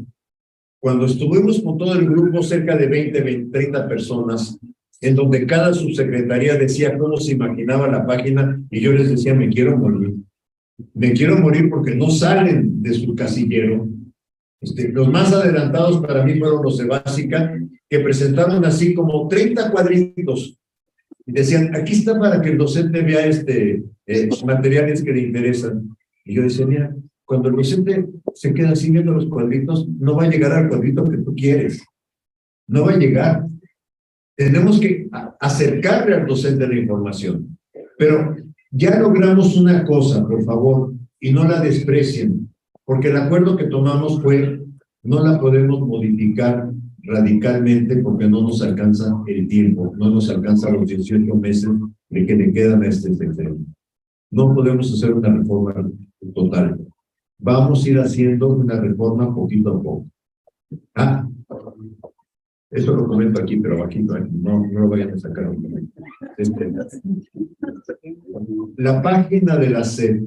cuando estuvimos con todo el grupo, cerca de 30 personas, en donde cada subsecretaría decía cómo se imaginaba la página, y yo les decía, me quiero morir. Me quiero morir porque no salen de su casillero. Los más adelantados para mí fueron los de básica, que presentaron así como 30 cuadritos. Y decían, aquí está para que el docente vea materiales que le interesan. Y yo decía, mira, cuando el docente se queda así viendo los cuadritos, no va a llegar al cuadrito que tú quieres. No va a llegar. Tenemos que acercarle al docente la información. Pero ya logramos una cosa, por favor, y no la desprecien, porque el acuerdo que tomamos fue, no la podemos modificar radicalmente porque no nos alcanza el tiempo, no nos alcanza los 18 meses de que le quedan a este sexenio. No podemos hacer una reforma total. Vamos a ir haciendo una reforma poquito a poco. Eso lo comento aquí, pero aquí no lo vayan a sacar. La página de la SEP,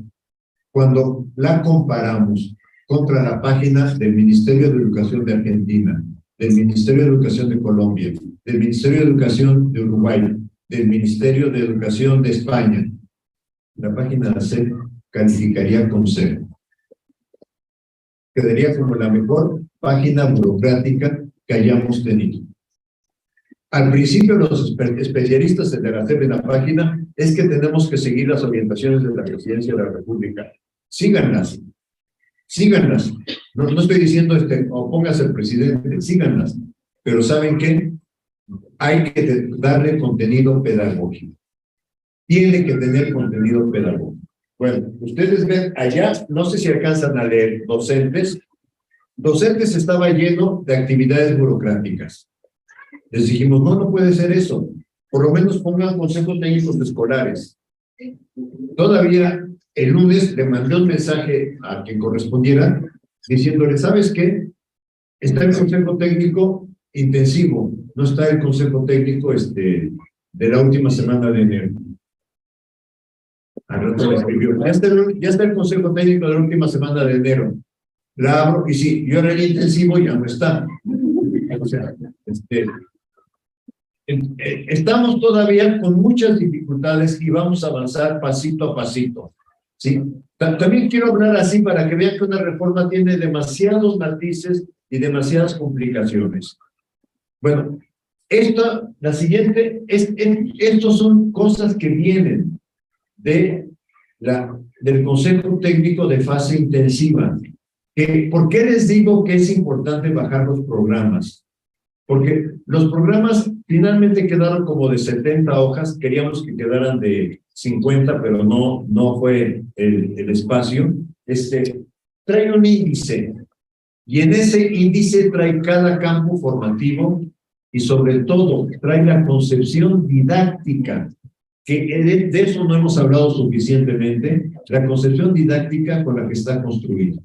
cuando la comparamos contra la página del Ministerio de Educación de Argentina, del Ministerio de Educación de Colombia, del Ministerio de Educación de Uruguay, del Ministerio de Educación de España, la página de la SEP calificaría con 0. Quedaría como la mejor página burocrática que hayamos tenido. Al principio, los especialistas de la SEP en la página es que tenemos que seguir las orientaciones de la Presidencia de la República. Síganlas. Síganlas. No estoy diciendo o póngase el presidente, síganlas. Pero ¿saben qué? Hay que darle contenido pedagógico. Tiene que tener contenido pedagógico. Bueno, ustedes ven allá, no sé si alcanzan a leer, docentes. Docentes estaba lleno de actividades burocráticas. Les dijimos, no puede ser eso. Por lo menos pongan consejos técnicos escolares. Todavía el lunes le mandé un mensaje a quien correspondiera diciéndole, ¿sabes qué? Está el consejo técnico intensivo. no está el consejo técnico de la última semana de enero. Al rato me escribió, ya está el consejo técnico de la última semana de enero. La abro y sí, yo era el intensivo, ya no está. O sea, estamos todavía con muchas dificultades y vamos a avanzar pasito a pasito. ¿Sí? También quiero hablar así para que vean que una reforma tiene demasiados matices y demasiadas complicaciones. Bueno, la siguiente, estos son cosas que vienen del Consejo Técnico de fase intensiva. ¿Por qué les digo que es importante bajar los programas? Porque los programas finalmente quedaron como de 70 hojas, queríamos que quedaran de 50, pero no fue el espacio. Trae un índice, y en ese índice trae cada campo formativo y sobre todo trae la concepción didáctica, que de eso no hemos hablado suficientemente, la concepción didáctica con la que está construido.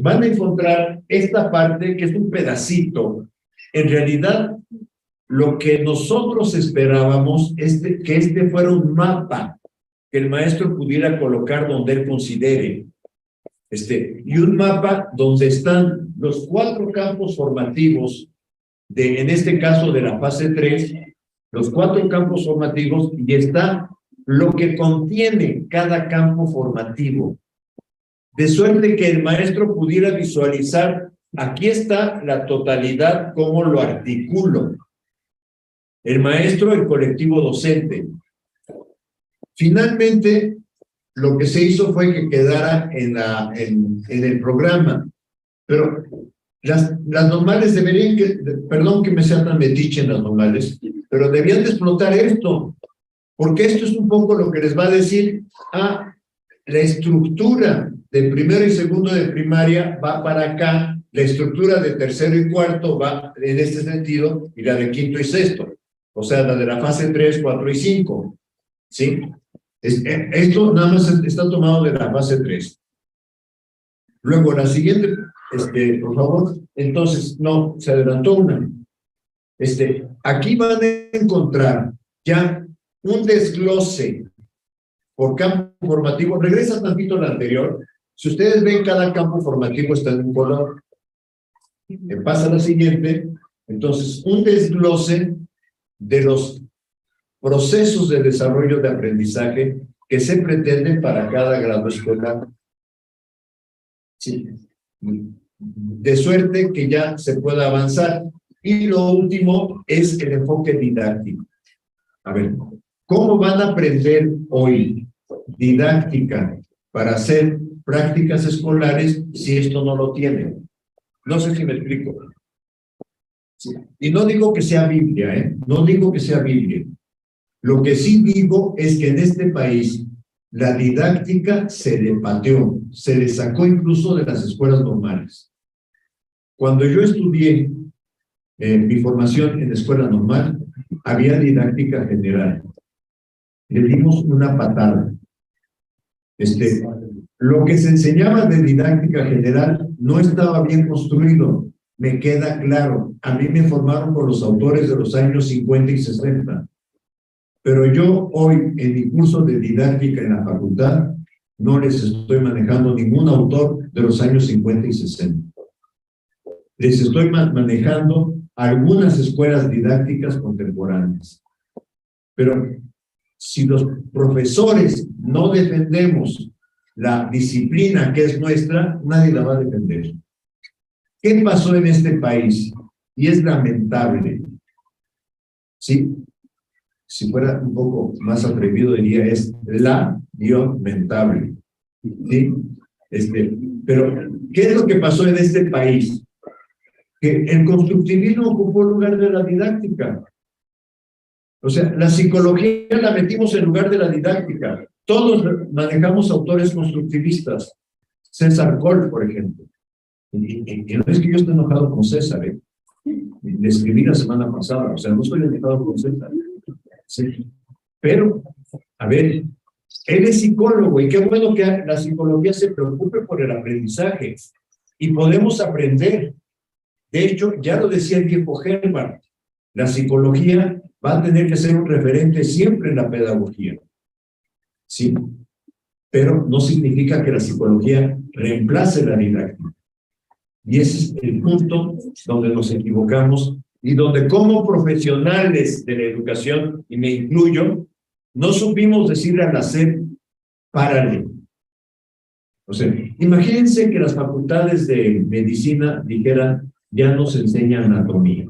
Van a encontrar esta parte que es un pedacito. En realidad, lo que nosotros esperábamos es que fuera un mapa que el maestro pudiera colocar donde él considere. Y un mapa donde están los 4 campos formativos, en este caso de la fase 3, los 4 campos formativos, y está lo que contiene cada campo formativo. De suerte que el maestro pudiera visualizar, aquí está la totalidad, cómo lo articulo. El maestro, el colectivo docente. Finalmente, lo que se hizo fue que quedara en el programa, pero las normales deberían perdón que me sea tan metiche en las normales, pero debían de explotar esto, porque esto es un poco lo que les va a decir, la estructura de primero y segundo de primaria va para acá, la estructura de tercero y cuarto va en este sentido, y la de quinto y sexto, o sea, la de la fase 3, 4 y 5, ¿sí? Esto nada más está tomado de la fase 3. Luego, la siguiente, por favor. Entonces, no, se adelantó una. Aquí van a encontrar ya un desglose por campo formativo. Regresa tantito al anterior. Si ustedes ven, cada campo formativo está en un color. Pasa a la siguiente. Entonces, un desglose de los procesos de desarrollo de aprendizaje que se pretenden para cada grado escolar. Sí. De suerte que ya se pueda avanzar. Y lo último es el enfoque didáctico. A ver, ¿cómo van a aprender hoy didáctica para hacer prácticas escolares si esto no lo tienen? No sé si me explico. Sí. Y no digo que sea Biblia, ¿eh? No digo que sea Biblia. Lo que sí digo es que en este país la didáctica se le pateó, se le sacó incluso de las escuelas normales. Cuando yo estudié mi formación en la escuela normal, había didáctica general. Le dimos una patada. Lo que se enseñaba de didáctica general no estaba bien construido, me queda claro. A mí me formaron con los autores de los años 50 y 60. Pero yo hoy, en mi curso de didáctica en la facultad, no les estoy manejando ningún autor de los años 50 y 60. Les estoy manejando algunas escuelas didácticas contemporáneas. Pero si los profesores no defendemos la disciplina que es nuestra, nadie la va a defender. ¿Qué pasó en este país? Y es lamentable. Sí. Si fuera un poco más atrevido, diría es lamentable. ¿Sí? Pero, ¿qué es lo que pasó en este país? Que el constructivismo ocupó el lugar de la didáctica. O sea, la psicología la metimos en lugar de la didáctica. Todos manejamos autores constructivistas. César Coll, por ejemplo. Y no es que yo esté enojado con César, ¿eh? Le escribí la semana pasada, o sea, no estoy enojado con César. Sí. Pero, a ver, él es psicólogo y qué bueno que la psicología se preocupe por el aprendizaje y podemos aprender. De hecho, ya lo decía el viejo Hermann, La psicología va a tener que ser un referente siempre en la pedagogía. Sí, pero no significa que la psicología reemplace la didáctica. Y ese es el punto donde nos equivocamos y donde como profesionales de la educación, y me incluyo, no supimos decirle a la SEP, párale. O sea, imagínense que las facultades de medicina dijeran, ya nos enseña anatomía.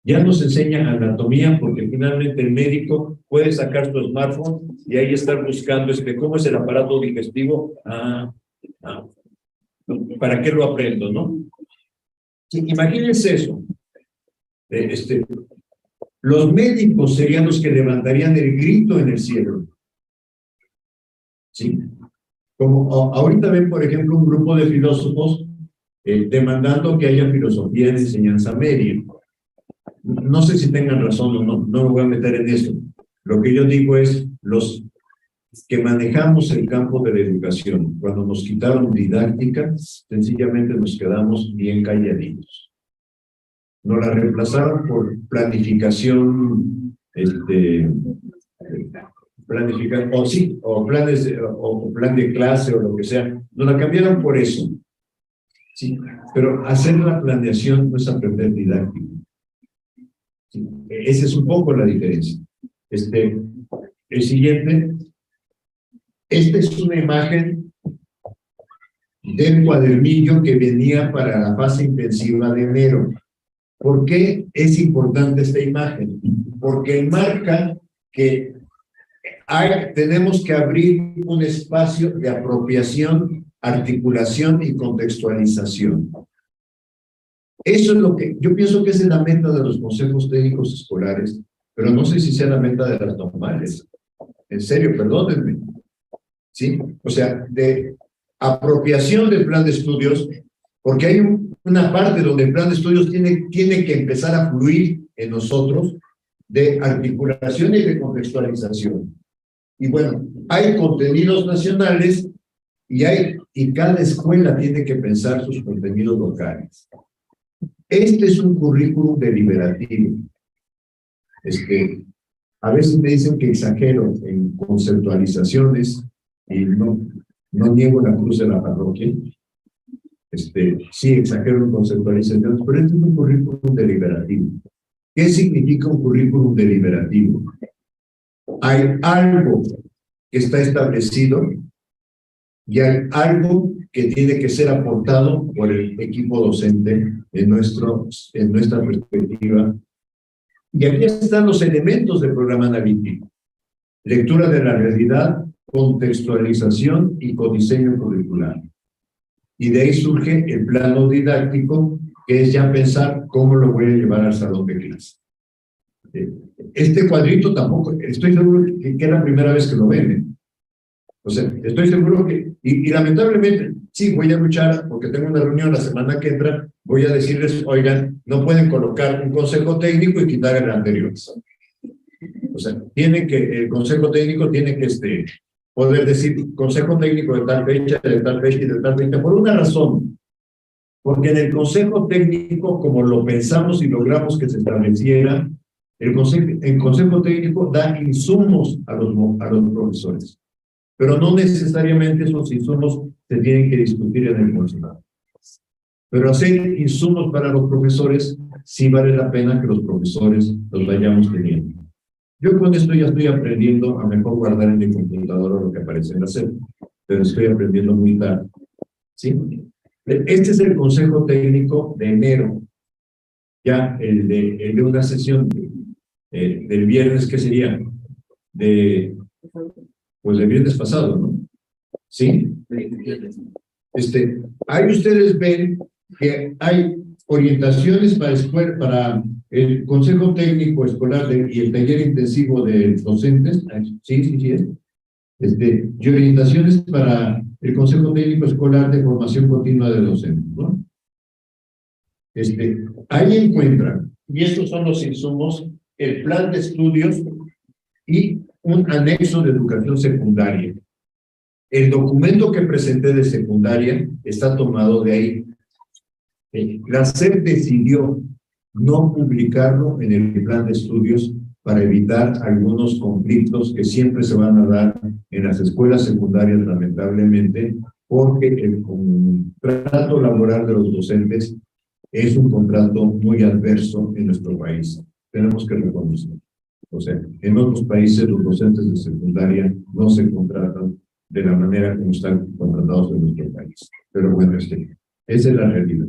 Ya nos enseña anatomía porque finalmente el médico puede sacar su smartphone y ahí estar buscando cómo es el aparato digestivo. ¿Para qué lo aprendo, no? Sí, imagínense eso. Los médicos serían los que levantarían el grito en el cielo. ¿Sí? Como ahorita ven, por ejemplo, un grupo de filósofos demandando que haya filosofía de enseñanza media. No sé si tengan razón o no, no me voy a meter en eso. Lo que yo digo es, los que manejamos el campo de la educación, cuando nos quitaron didáctica, sencillamente nos quedamos bien calladitos. Nos la reemplazaron por planificación, o planes, o plan de clase o lo que sea. Nos la cambiaron por eso. Sí, pero hacer la planeación no es aprender didáctica. Sí, esa es un poco la diferencia. El siguiente. Esta es una imagen del cuadernillo que venía para la fase intensiva de enero. ¿Por qué es importante esta imagen? Porque marca que tenemos que abrir un espacio de apropiación, articulación y contextualización. Eso es lo que yo pienso que es la meta de los consejos técnicos escolares, pero no sé si sea la meta de las normales. En serio, perdónenme. ¿Sí? O sea, de apropiación del plan de estudios, porque hay una parte donde el plan de estudios tiene que empezar a fluir en nosotros de articulación y de contextualización. Y bueno, hay contenidos nacionales y cada escuela tiene que pensar sus contenidos locales. Este es un currículum deliberativo. A veces me dicen que exagero en conceptualizaciones y no niego la cruz de la parroquia. Sí exagero en conceptualizaciones, pero este es un currículum deliberativo. ¿Qué significa un currículum deliberativo? Hay algo que está establecido y hay algo que tiene que ser aportado por el equipo docente en nuestra perspectiva. Y aquí están los elementos del programa analítico: lectura de la realidad, contextualización y codiseño curricular. Y de ahí surge el plano didáctico, que es ya pensar cómo lo voy a llevar al salón de clase. Este cuadrito tampoco, estoy seguro que es la primera vez que lo ven. O sea, estoy seguro que, y lamentablemente, sí, voy a luchar porque tengo una reunión la semana que entra, voy a decirles, oigan, no pueden colocar un consejo técnico y quitar el anterior. O sea, el consejo técnico tiene que poder decir consejo técnico de tal fecha, de tal fecha y de tal fecha, por una razón. Porque en el consejo técnico, como lo pensamos y logramos que se estableciera, el consejo técnico da insumos a los profesores. Pero no necesariamente esos insumos se tienen que discutir en el consejo. Pero hacer insumos para los profesores sí vale la pena que los profesores los vayamos teniendo. Yo con esto ya estoy aprendiendo a mejor guardar en mi computadora lo que aparece en la SEP, pero estoy aprendiendo muy tarde. ¿Sí? Este es el consejo técnico de enero. Ya el de una sesión del viernes, ¿qué sería? Pues del viernes pasado, ¿no? ¿Sí? Ahí ustedes ven que hay orientaciones para el Consejo Técnico Escolar y el taller intensivo de docentes. Sí es. Y orientaciones para el Consejo Técnico Escolar de Formación Continua de Docentes, ¿no? Ahí encuentran, y estos son los insumos, el plan de estudios y un anexo de educación secundaria. El documento que presenté de secundaria está tomado de ahí. La SEP decidió no publicarlo en el plan de estudios para evitar algunos conflictos que siempre se van a dar en las escuelas secundarias, lamentablemente, porque el contrato laboral de los docentes es un contrato muy adverso en nuestro país. Tenemos que reconocerlo. O sea, en otros países los docentes de secundaria no se contratan de la manera como están contratados en nuestro país. Pero bueno, esa es la realidad.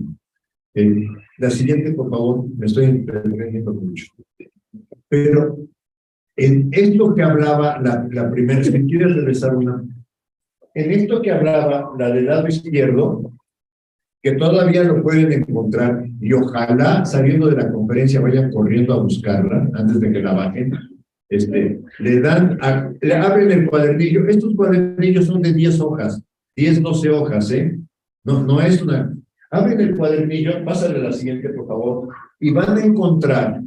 La siguiente, por favor, me estoy entreteniendo mucho. Pero en esto que hablaba la primera, si quieres regresar una, en esto que hablaba la del lado izquierdo, que todavía lo pueden encontrar, y ojalá saliendo de la conferencia vayan corriendo a buscarla antes de que la bajen, le abren el cuadernillo. Estos cuadernillos son de 10 hojas, 10, 12 hojas, no es una. Abren el cuadernillo, pásale a la siguiente, por favor, y van a encontrar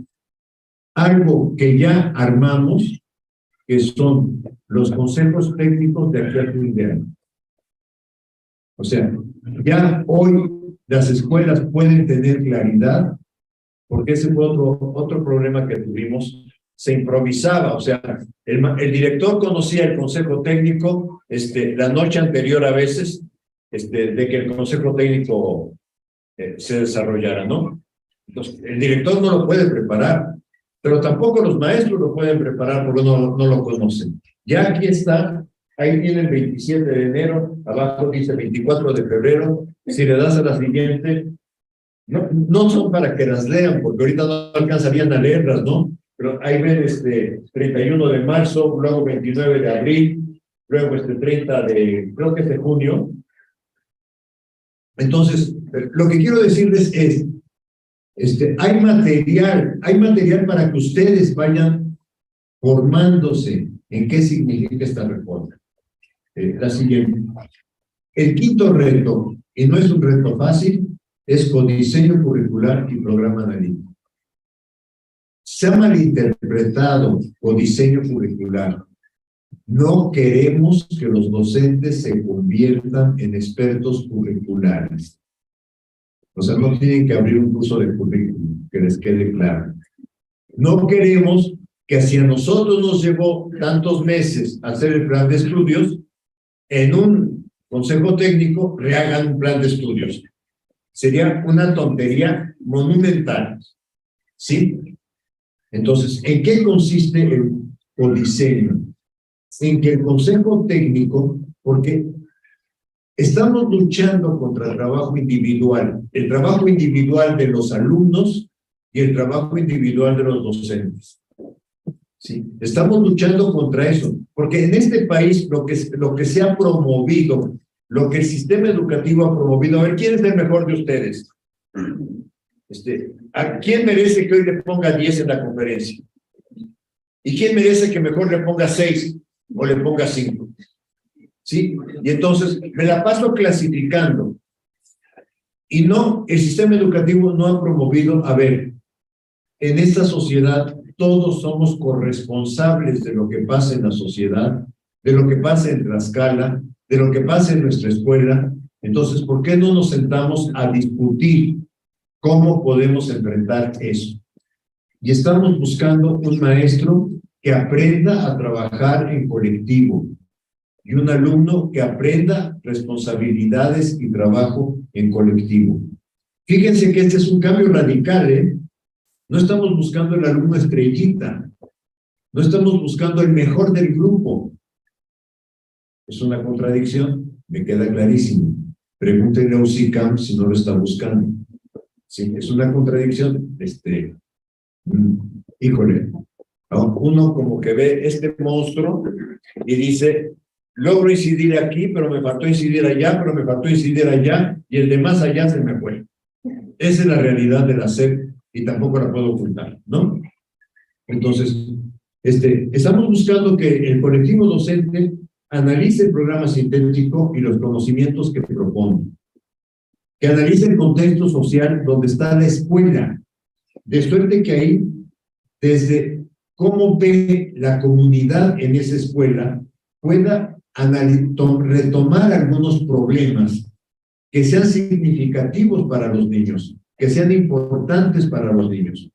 algo que ya armamos, que son los consejos técnicos de aquí al fin de año. O sea, ya hoy las escuelas pueden tener claridad, porque ese fue otro problema que tuvimos. Se improvisaba, o sea, el director conocía el consejo técnico la noche anterior a veces, de que el consejo técnico se desarrollara, ¿no? Entonces, el director no lo puede preparar, pero tampoco los maestros lo pueden preparar porque no lo conocen. Ya aquí está, ahí viene el 27 de enero, abajo dice 24 de febrero, si le das a la siguiente, no son para que las lean, porque ahorita no alcanzarían a leerlas, ¿no? Pero ahí ven 31 de marzo, luego 29 de abril, luego 30 creo que es de junio. Entonces, lo que quiero decirles es, hay material para que ustedes vayan formándose en qué significa esta reforma. La siguiente. El quinto reto, y no es un reto fácil, es codiseño curricular y programa analítico. Se ha malinterpretado codiseño curricular. No queremos que los docentes se conviertan en expertos curriculares. O sea, no tienen que abrir un curso de currículum, que les quede claro. No queremos que si a nosotros nos llevó tantos meses hacer el plan de estudios, en un consejo técnico rehagan un plan de estudios. Sería una tontería monumental. ¿Sí? Entonces, ¿en qué consiste el codiseño? En que el consejo técnico, porque estamos luchando contra el trabajo individual de los alumnos y el trabajo individual de los docentes. Sí, estamos luchando contra eso, porque en este país lo que se ha promovido, lo que el sistema educativo ha promovido, a ver, ¿quién es el mejor de ustedes? ¿A quién merece que hoy le ponga 10 en la conferencia? ¿Y quién merece que mejor le ponga 6 o le ponga 5? ¿Sí? Y entonces me la paso clasificando. Y no, el sistema educativo no ha promovido, a ver, en esta sociedad todos somos corresponsables de lo que pasa en la sociedad, de lo que pasa en Tlaxcala, de lo que pasa en nuestra escuela. Entonces, ¿por qué no nos sentamos a discutir cómo podemos enfrentar eso? Y estamos buscando un maestro que aprenda a trabajar en colectivo y un alumno que aprenda responsabilidades y trabajo en colectivo. Fíjense que este es un cambio radical, ¿eh? No estamos buscando el alumno estrellita, no estamos buscando el mejor del grupo. Es una contradicción, me queda clarísimo. Pregúntenle a UCICAM si no lo está buscando. Sí, es una contradicción. Híjole, uno como que ve este monstruo y dice, logro incidir aquí, pero me faltó incidir allá, pero me faltó incidir allá, y el de más allá se me fue. Esa es la realidad de la SEP y tampoco la puedo ocultar, ¿no? Entonces, estamos buscando que el colectivo docente analice el programa sintético y los conocimientos que propone, que analice el contexto social donde está la escuela, de suerte que ahí, desde cómo ve la comunidad en esa escuela, pueda retomar algunos problemas que sean significativos para los niños. que sean importantes para los niños.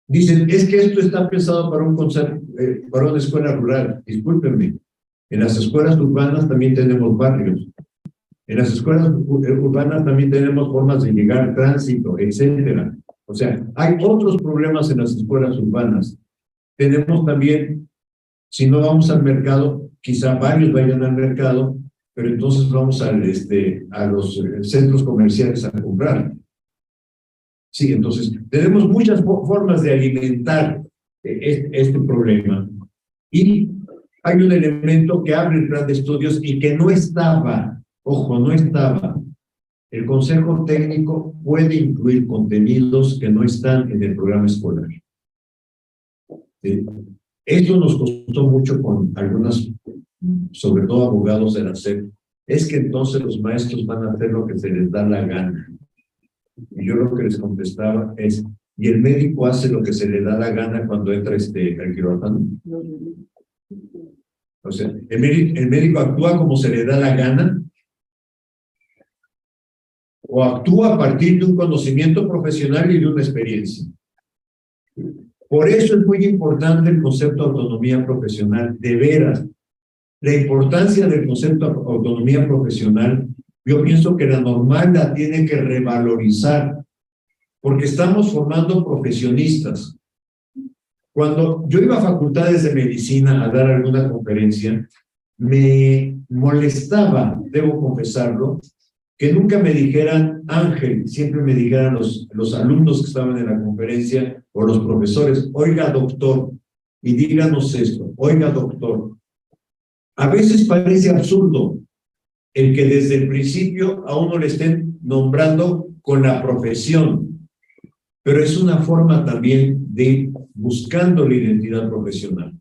Dicen, es que esto está pensado para para una escuela rural. Discúlpenme, en las escuelas urbanas también tenemos barrios. En las escuelas urbanas también tenemos formas de llegar, tránsito, etcétera. O sea, hay otros problemas en las escuelas urbanas. Tenemos también, si no vamos al mercado, quizá varios vayan al mercado, pero entonces vamos a los centros comerciales a comprar. Sí, entonces tenemos muchas formas de alimentar este problema. Y hay un elemento que abre el plan de estudios y que no estaba, ojo, no estaba. El consejo técnico puede incluir contenidos que no están en el programa escolar. Esto nos costó mucho con algunas, sobre todo abogados de la SEP. Es que entonces los maestros van a hacer lo que se les da la gana. Y yo lo que les contestaba es, ¿y el médico hace lo que se le da la gana cuando entra al quirófano? O sea, ¿el médico actúa como se le da la gana? ¿O actúa a partir de un conocimiento profesional y de una experiencia? Por eso es muy importante el concepto de autonomía profesional, de veras. La importancia del concepto de autonomía profesional, yo pienso que la normal la tiene que revalorizar, porque estamos formando profesionistas. Cuando yo iba a facultades de medicina a dar alguna conferencia, me molestaba, debo confesarlo, que nunca me dijeran Ángel, siempre me dijeran los alumnos que estaban en la conferencia o los profesores, oiga doctor, y díganos esto, oiga doctor. A veces parece absurdo el que desde el principio a uno le estén nombrando con la profesión, pero es una forma también de ir buscando la identidad profesional.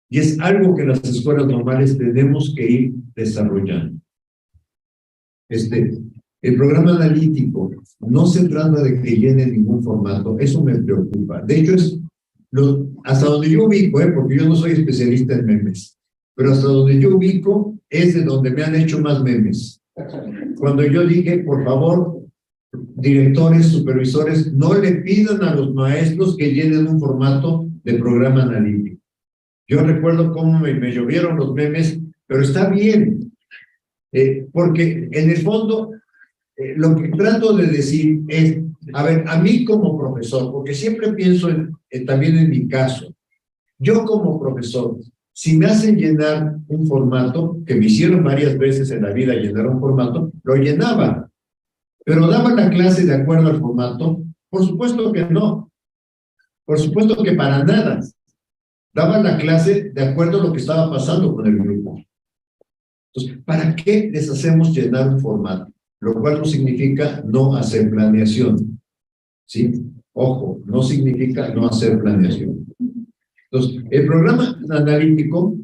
Y es algo que las escuelas normales tenemos que ir desarrollando. El programa analítico, no se trata de que llene ningún formato, eso me preocupa. De hecho, hasta donde yo ubico, porque yo no soy especialista en memes, pero hasta donde yo ubico es de donde me han hecho más memes. Cuando yo dije, por favor, directores, supervisores, no le pidan a los maestros que llenen un formato de programa analítico. Yo recuerdo cómo me llovieron los memes, pero está bien, porque en el fondo lo que trato de decir es, a ver, a mí como profesor, porque siempre pienso también en mi caso, yo como profesor, si me hacen llenar un formato, que me hicieron varias veces en la vida llenar un formato, lo llenaba, pero daba la clase de acuerdo al formato, por supuesto que no, por supuesto que para nada, daba la clase de acuerdo a lo que estaba pasando con el grupo. Entonces, ¿para qué les hacemos llenar un formato? Lo cual no significa no hacer planeación, ¿sí? Ojo, no significa no hacer planeación. Entonces, el programa analítico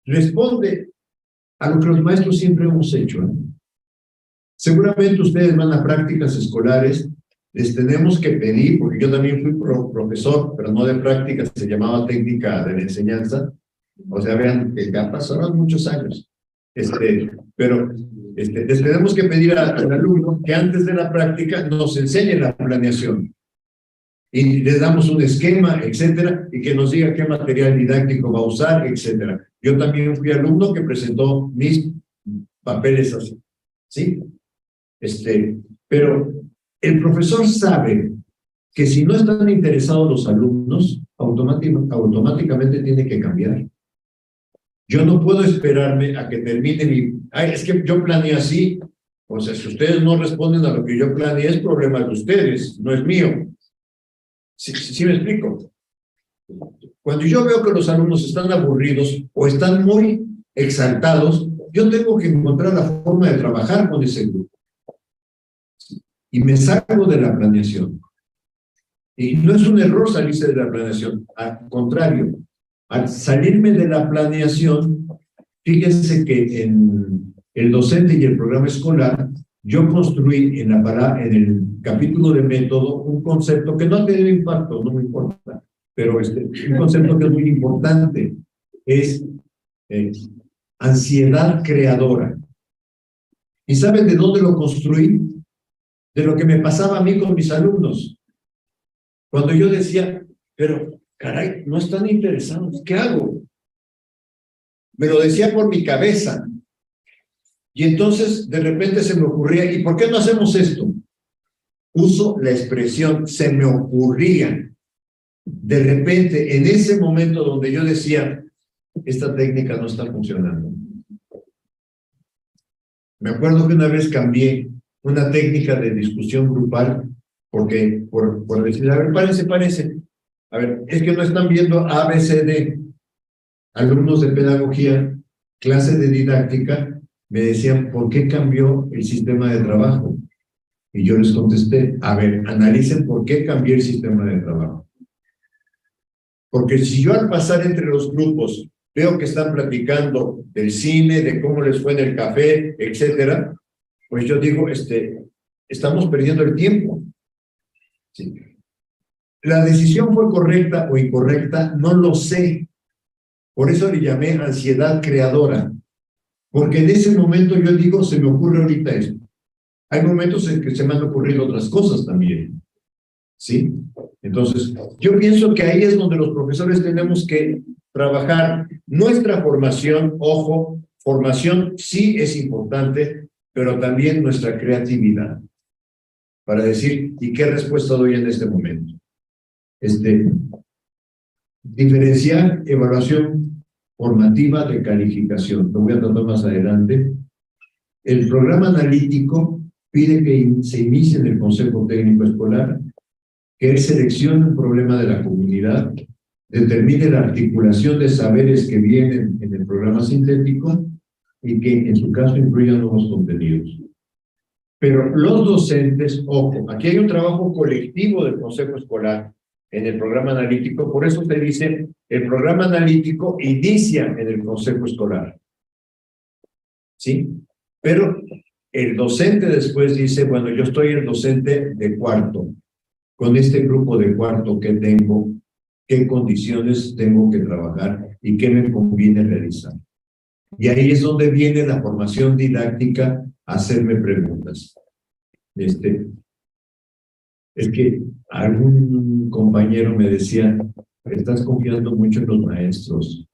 responde a lo que los maestros siempre hemos hecho, ¿no? Seguramente ustedes van a prácticas escolares, les tenemos que pedir, porque yo también fui profesor, pero no de prácticas, se llamaba técnica de la enseñanza, o sea, vean, ya pasaron muchos años, pero les tenemos que pedir al alumno que antes de la práctica nos enseñe la planeación. Y les damos un esquema, etcétera, y que nos diga qué material didáctico va a usar, etcétera. Yo también fui alumno que presentó mis papeles así, ¿sí? Pero el profesor sabe que si no están interesados los alumnos, automáticamente tiene que cambiar. Yo no puedo esperarme a que termine es que yo planeé así. O sea, si ustedes no responden a lo que yo planeé, es problema de ustedes, no es mío. ¿Sí me explico? Cuando yo veo que los alumnos están aburridos o están muy exaltados, yo tengo que encontrar la forma de trabajar con ese grupo. Y me salgo de la planeación. Y no es un error salirse de la planeación, al contrario, al salirme de la planeación, fíjense que en el docente y el programa escolar, yo construí en el capítulo de método un concepto que no ha tenido impacto, no me importa, pero un concepto que es muy importante, es ansiedad creadora. ¿Y saben de dónde lo construí? de lo que me pasaba a mí con mis alumnos. Cuando yo decía, pero caray, no están interesados, ¿qué hago? Me lo decía por mi cabeza. Y entonces de repente se me ocurría, ¿y por qué no hacemos esto? Uso la expresión, se me ocurría. De repente, en ese momento donde yo decía, esta técnica no está funcionando. Me acuerdo que una vez cambié una técnica de discusión grupal, porque por decir, a ver, párense. A ver, es que no están viendo A, B, C, D. Alumnos de pedagogía, clase de didáctica, me decían, ¿por qué cambió el sistema de trabajo? Y yo les contesté, a ver, analicen por qué cambió el sistema de trabajo. Porque si yo al pasar entre los grupos veo que están platicando del cine, de cómo les fue en el café, etcétera, pues yo digo, estamos perdiendo el tiempo. Sí. La decisión fue correcta o incorrecta, no lo sé. Por eso le llamé ansiedad creadora. Porque en ese momento yo digo, se me ocurre ahorita esto. Hay momentos en que se me han ocurrido otras cosas también. ¿Sí? Entonces, yo pienso que ahí es donde los profesores tenemos que trabajar nuestra formación. Ojo, formación sí es importante, pero también nuestra creatividad. Para decir, ¿y qué respuesta doy en este momento? Diferenciar evaluación formativa de calificación. Lo voy a tratar más adelante. El programa analítico pide que se inicie en el Consejo Técnico Escolar, que él seleccione un problema de la comunidad, determine la articulación de saberes que vienen en el programa sintético y que en su caso incluya nuevos contenidos. Pero los docentes, ojo, aquí hay un trabajo colectivo del Consejo Escolar en el programa analítico, por eso te dice, el programa analítico inicia en el Consejo Escolar. ¿Sí? Pero el docente después dice, bueno, yo estoy el docente de cuarto, con este grupo de cuarto que tengo, qué condiciones tengo que trabajar y qué me conviene realizar. Y ahí es donde viene la formación didáctica a hacerme preguntas. Es que algún compañero me decía, estás confiando mucho en los maestros.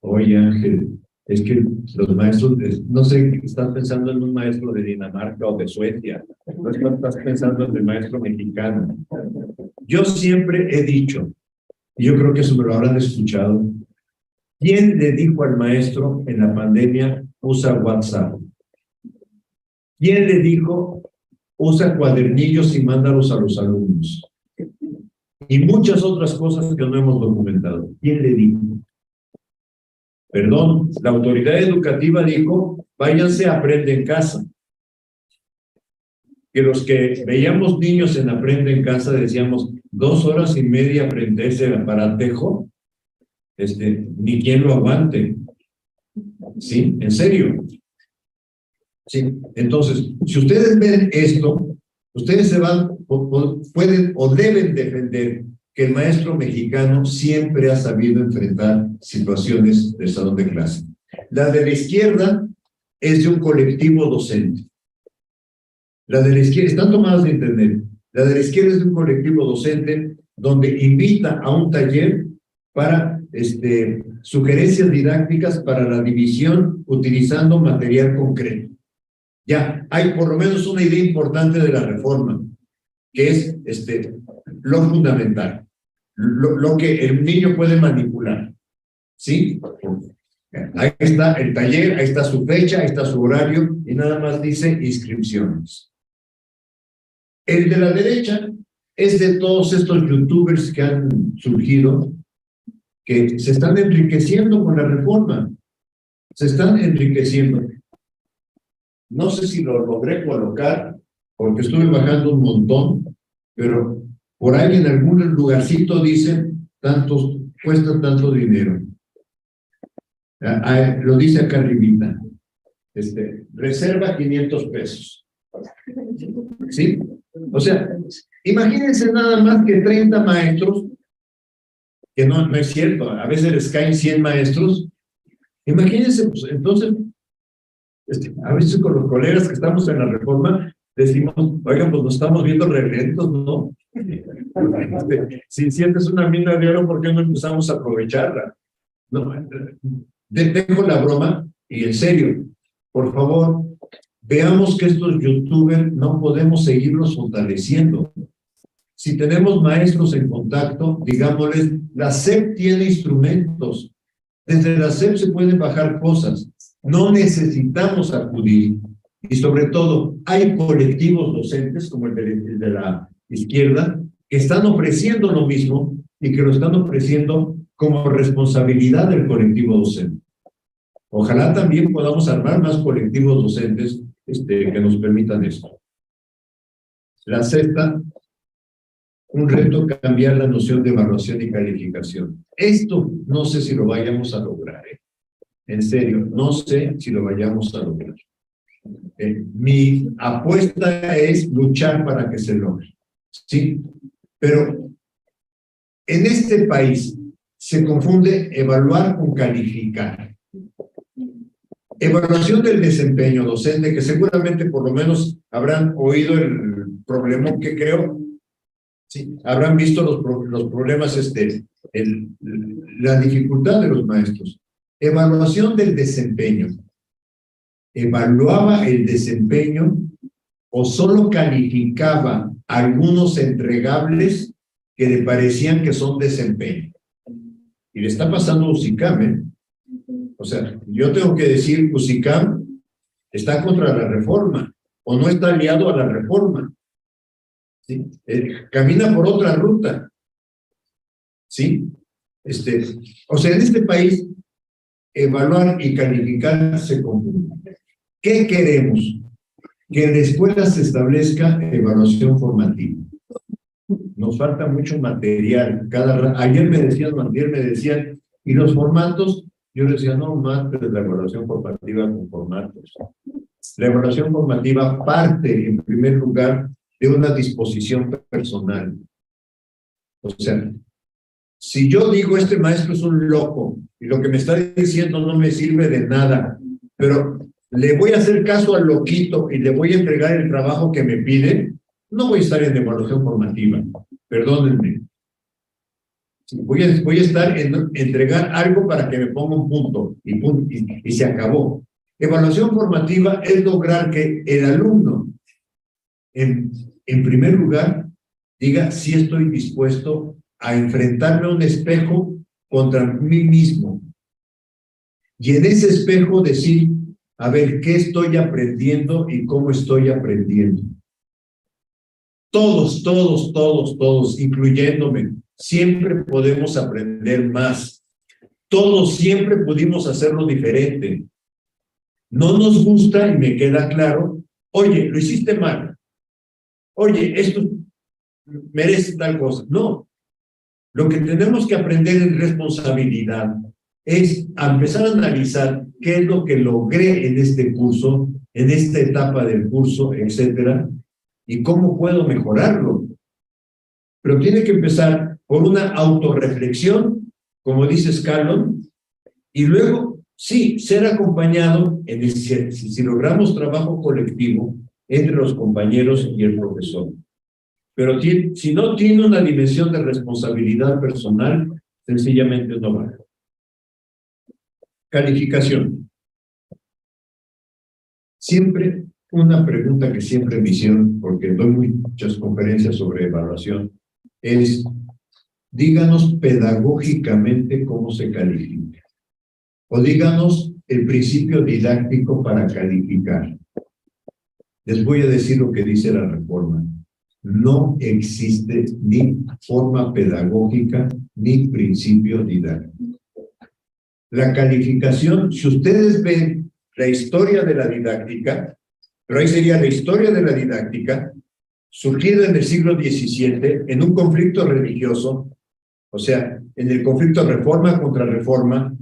Oye, Ángel, es que los maestros, no sé, estás pensando en un maestro de Dinamarca o de Suecia, no estás pensando en el maestro mexicano. Yo siempre he dicho, y yo creo que eso me lo habrán escuchado, ¿quién le dijo al maestro en la pandemia, usa WhatsApp? ¿Quién le dijo, usa cuadernillos y mándalos a los alumnos? Y muchas otras cosas que no hemos documentado. ¿Quién le dijo? Perdón, la autoridad educativa dijo, váyanse a Aprende en Casa. Que los que veíamos niños en Aprende en Casa decíamos, 2 horas y media aprender ese aparatejo, ni quien lo aguante. ¿Sí? ¿En serio? Sí. Entonces, si ustedes ven esto, ustedes se van, pueden o deben defender que el maestro mexicano siempre ha sabido enfrentar situaciones del salón de clase. La de la izquierda es de un colectivo docente. La de la izquierda, están tomadas de internet. La de la izquierda es de un colectivo docente donde invita a un taller para sugerencias didácticas para la división utilizando material concreto. Ya, hay por lo menos una idea importante de la reforma, que es lo fundamental, lo que el niño puede manipular. ¿Sí? Ahí está el taller, ahí está su fecha, ahí está su horario, y nada más dice inscripciones. El de la derecha es de todos estos youtubers que han surgido, que se están enriqueciendo con la reforma. Se están enriqueciendo. No sé si lo logré colocar, porque estuve bajando un montón, pero por ahí en algún lugarcito dicen, cuesta tanto dinero. Lo dice acá arribita. Reserva 500 pesos. ¿Sí? O sea, imagínense nada más que 30 maestros, que no es cierto, a veces les caen 100 maestros. Imagínense, pues entonces, a veces con los colegas que estamos en la reforma, decimos, oigan, pues nos estamos viendo re lentos, ¿no? Si sientes una mina de oro, ¿por qué no empezamos a aprovecharla? No, dejo la broma y en serio, por favor, veamos que estos youtubers no podemos seguirlos fortaleciendo. Si tenemos maestros en contacto, digámosles, la SEP tiene instrumentos. Desde la SEP se pueden bajar cosas. No necesitamos acudir. Y sobre todo, hay colectivos docentes, como el de la izquierda, que están ofreciendo lo mismo y que lo están ofreciendo como responsabilidad del colectivo docente. Ojalá también podamos armar más colectivos docentes que nos permitan esto. La sexta, un reto, cambiar la noción de evaluación y calificación. Esto no sé si lo vayamos a lograr, en serio, no sé si lo vayamos a lograr. Mi apuesta es luchar para que se logre, ¿sí? Pero en este país se confunde evaluar con calificar. Evaluación del desempeño docente, que seguramente por lo menos habrán oído el problema que creo, sí, habrán visto los problemas, la dificultad de los maestros. Evaluación del desempeño. ¿Evaluaba el desempeño o solo calificaba algunos entregables que le parecían que son desempeño? Y le está pasando a USICAM, ¿eh? O sea, yo tengo que decir, USICAM está contra la reforma o no está aliado a la reforma. ¿Sí? Camina por otra ruta. ¿Sí? O sea, en este país, evaluar y calificar se confunden. ¿Qué queremos? Que en la escuela se establezca evaluación formativa. Nos falta mucho material. Ayer me decían, ¿y los formatos? Yo les decía, no, más de la evaluación formativa con formatos. La evaluación formativa parte, en primer lugar, de una disposición personal. O sea, si yo digo, este maestro es un loco, y lo que me está diciendo no me sirve de nada, pero le voy a hacer caso al loquito y le voy a entregar el trabajo que me pide, no voy a estar en evaluación formativa, perdónenme. Voy a estar en entregar algo para que me ponga un punto, y se acabó. Evaluación formativa es lograr que el alumno, en primer lugar, diga si estoy dispuesto a enfrentarme a un espejo contra mí mismo. Y en ese espejo decir, a ver, ¿qué estoy aprendiendo y cómo estoy aprendiendo? Todos, incluyéndome, siempre podemos aprender más. Todos siempre pudimos hacerlo diferente. No nos gusta, y me queda claro, oye, lo hiciste mal. Oye, esto merece tal cosa. No. Lo que tenemos que aprender en responsabilidad es empezar a analizar qué es lo que logré en este curso, en esta etapa del curso, etcétera, y cómo puedo mejorarlo. Pero tiene que empezar por una autorreflexión, como dice Scallon, y luego, sí, ser acompañado, si logramos trabajo colectivo entre los compañeros y el profesor. Pero si no tiene una dimensión de responsabilidad personal, sencillamente no va. Calificación. Siempre una pregunta que siempre me hicieron, porque doy muchas conferencias sobre evaluación, es, díganos pedagógicamente cómo se califica. O díganos el principio didáctico para calificar. Les voy a decir lo que dice la reforma. No existe ni forma pedagógica ni principio didáctico. La calificación, si ustedes ven la historia de la didáctica, pero ahí sería la historia de la didáctica, surgida en el siglo XVII, en un conflicto religioso, o sea, en el conflicto reforma contra reforma,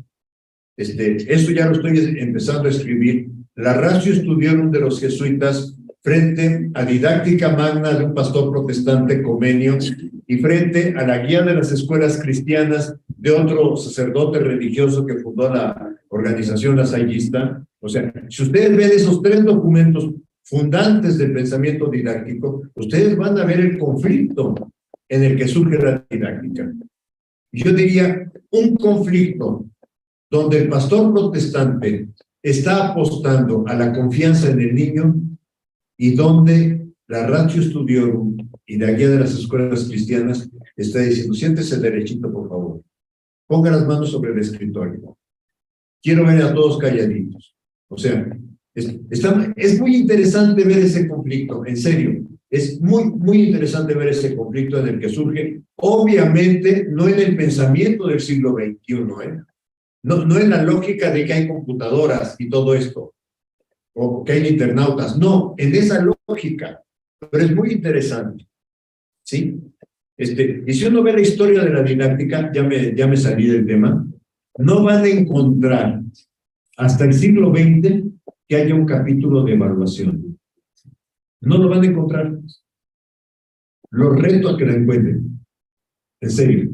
esto ya lo estoy empezando a escribir, la Ratio Studiorum de los jesuitas frente a Didáctica Magna de un pastor protestante, Comenio, y frente a la Guía de las Escuelas Cristianas de otro sacerdote religioso que fundó la organización lasallista. O sea, si ustedes ven esos tres documentos fundantes del pensamiento didáctico, ustedes van a ver el conflicto en el que surge la didáctica. Yo diría, un conflicto donde el pastor protestante está apostando a la confianza en el niño y donde la Ratio Studiorum y la guía de las escuelas cristianas está diciendo, siéntese derechito, por favor. Ponga las manos sobre el escritorio. Quiero ver a todos calladitos. O sea, es muy interesante ver ese conflicto, en serio. Es muy interesante ver ese conflicto en el que surge, obviamente, no en el pensamiento del siglo XXI, no en la lógica de que hay computadoras y todo esto, o que hay internautas, no, en esa lógica, pero es muy interesante, ¿sí? Y si uno ve la historia de la didáctica, ya me salí del tema, no van a encontrar hasta el siglo XX que haya un capítulo de evaluación. No lo van a encontrar. Los reto a que lo encuentren. En serio.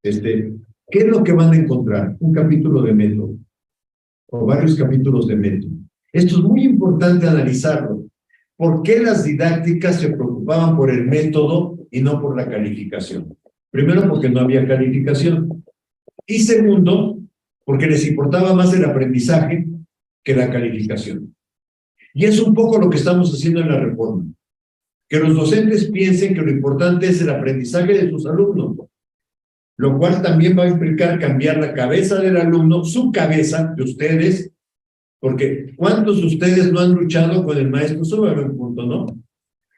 ¿Qué es lo que van a encontrar? Un capítulo de método. O varios capítulos de método. Esto es muy importante analizarlo. ¿Por qué las didácticas se preocupaban por el método y no por la calificación? Primero, porque no había calificación. Y segundo, porque les importaba más el aprendizaje que la calificación. Y es un poco lo que estamos haciendo en la reforma. Que los docentes piensen que lo importante es el aprendizaje de sus alumnos, lo cual también va a implicar cambiar la cabeza del alumno, su cabeza, de ustedes, porque ¿cuántos de ustedes no han luchado con el maestro? Súbame un punto, ¿no?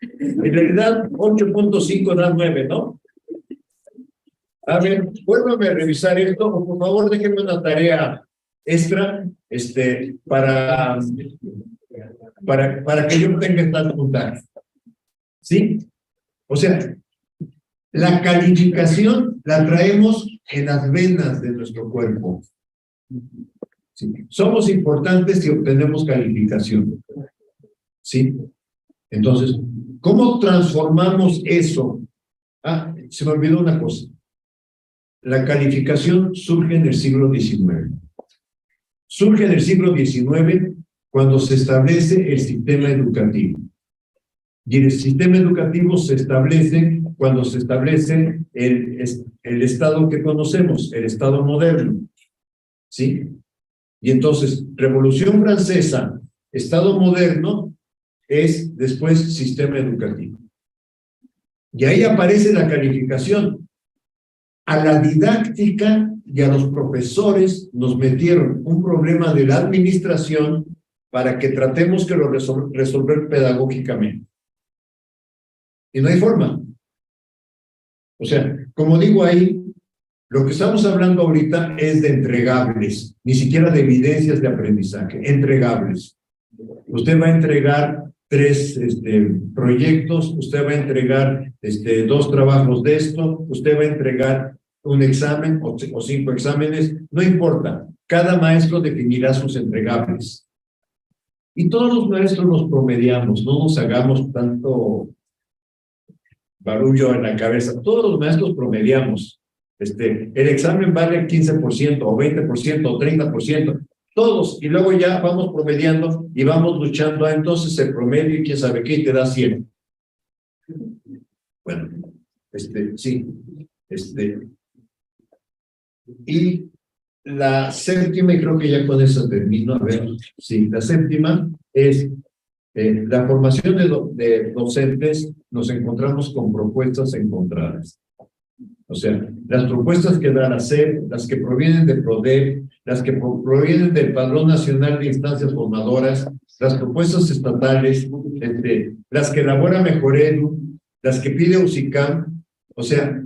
En realidad, 8.5 da 9, ¿no? A ver, vuélvame a revisar esto, o por favor déjenme una tarea extra, para que yo tenga estas puntajes. ¿Sí? O sea, la calificación la traemos en las venas de nuestro cuerpo. ¿Sí? Somos importantes si obtenemos calificación. ¿Sí? Entonces, ¿cómo transformamos eso? Ah, se me olvidó una cosa. La calificación surge en el siglo XIX. Surge en el siglo XIX cuando se establece el sistema educativo. Y el sistema educativo se establece cuando se establece el Estado que conocemos, el Estado moderno. ¿Sí? Y entonces, Revolución Francesa, Estado moderno, es después sistema educativo. Y ahí aparece la calificación. A la didáctica y a los profesores nos metieron un problema de la administración para que tratemos que lo resolver pedagógicamente. Y no hay forma. O sea, como digo ahí, lo que estamos hablando ahorita es de entregables, ni siquiera de evidencias de aprendizaje, entregables. Usted va a entregar 3 proyectos, usted va a entregar 2 trabajos de esto, usted va a entregar un examen o 5 exámenes, no importa. Cada maestro definirá sus entregables. Y todos los maestros nos promediamos, no nos hagamos tanto barullo en la cabeza. Todos los maestros promediamos. El examen vale 15% o 20% o 30%. Todos. Y luego ya vamos promediando y vamos luchando. Entonces el promedio y quién sabe qué, y te da 100. Bueno, sí. Y la séptima, y creo que ya con eso termino. A ver, sí, la séptima es la formación de docentes. Nos encontramos con propuestas encontradas. O sea, las propuestas que da la SEP, las que provienen de PRODEP, las que provienen del Padrón Nacional de Instancias Formadoras, las propuestas estatales, las que elabora Mejoredu, las que pide UCICAM. O sea,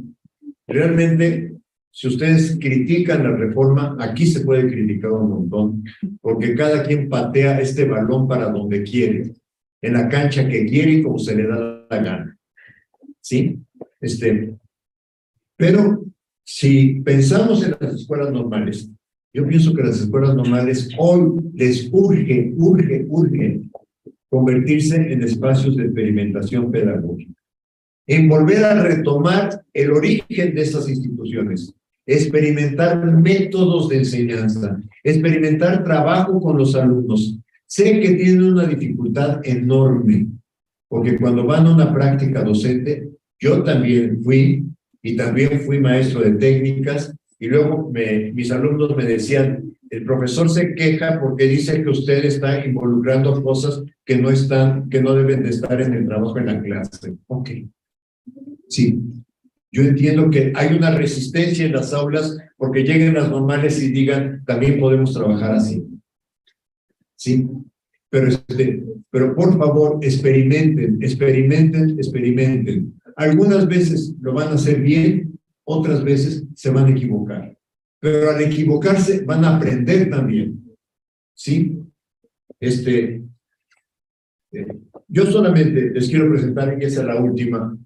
realmente, si ustedes critican la reforma, aquí se puede criticar un montón, porque cada quien patea este balón para donde quiere, en la cancha que quiere y como se le da la gana. ¿Sí? Pero si pensamos en las escuelas normales, yo pienso que las escuelas normales hoy les urge convertirse en espacios de experimentación pedagógica, en volver a retomar el origen de estas instituciones, experimentar métodos de enseñanza, experimentar trabajo con los alumnos, Sé que tienen una dificultad enorme, porque cuando van a una práctica docente, yo también fui, y también fui maestro de técnicas, y luego mis alumnos me decían, el profesor se queja porque dice que usted está involucrando cosas que no deben de estar en el trabajo en la clase. Ok. Sí. Yo entiendo que hay una resistencia en las aulas porque lleguen las mamás y digan, también podemos trabajar así. Sí. Pero por favor, experimenten. Algunas veces lo van a hacer bien, otras veces se van a equivocar. Pero al equivocarse van a aprender también. ¿Sí? Yo solamente les quiero presentar, y esa es la última,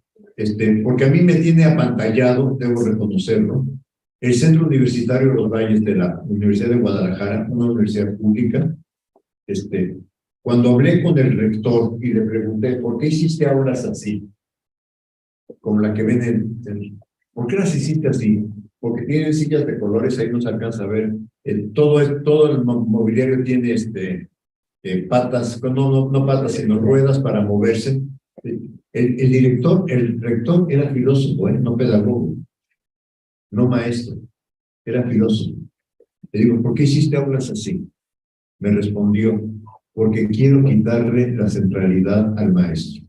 porque a mí me tiene apantallado, debo reconocerlo, el Centro Universitario Los Valles de la Universidad de Guadalajara, una universidad pública. Cuando hablé con el rector y le pregunté, ¿por qué hiciste aulas así? Como la que ven ¿por qué las hiciste así? Porque tienen sillas de colores, ahí no se alcanza a ver. Todo el mobiliario tiene patas, no patas, sino ruedas para moverse. El rector era filósofo, no pedagogo, no maestro, era filósofo. Le digo, ¿por qué hiciste aulas así? Me respondió, porque quiero quitarle la centralidad al maestro.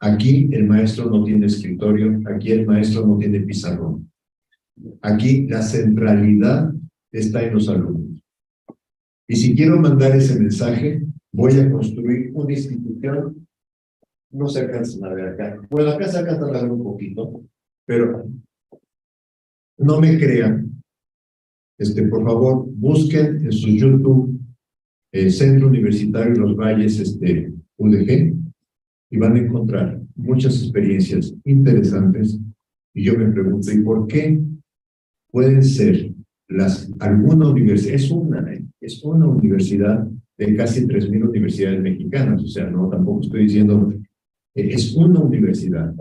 Aquí el maestro no tiene escritorio, aquí el maestro no tiene pizarrón. Aquí la centralidad está en los alumnos. Y si quiero mandar ese mensaje, voy a construir una institución. No se alcanzan a ver acá. Bueno, acá se alcanza a ver un poquito, pero no me crean. Por favor, busquen en su YouTube Centro Universitario Los Valles, UDG, y van a encontrar muchas experiencias interesantes. Y yo me pregunto, ¿y por qué pueden ser alguna universidad? Es una universidad de casi 3,000 universidades mexicanas, o sea, no, tampoco estoy diciendo, es una universidad.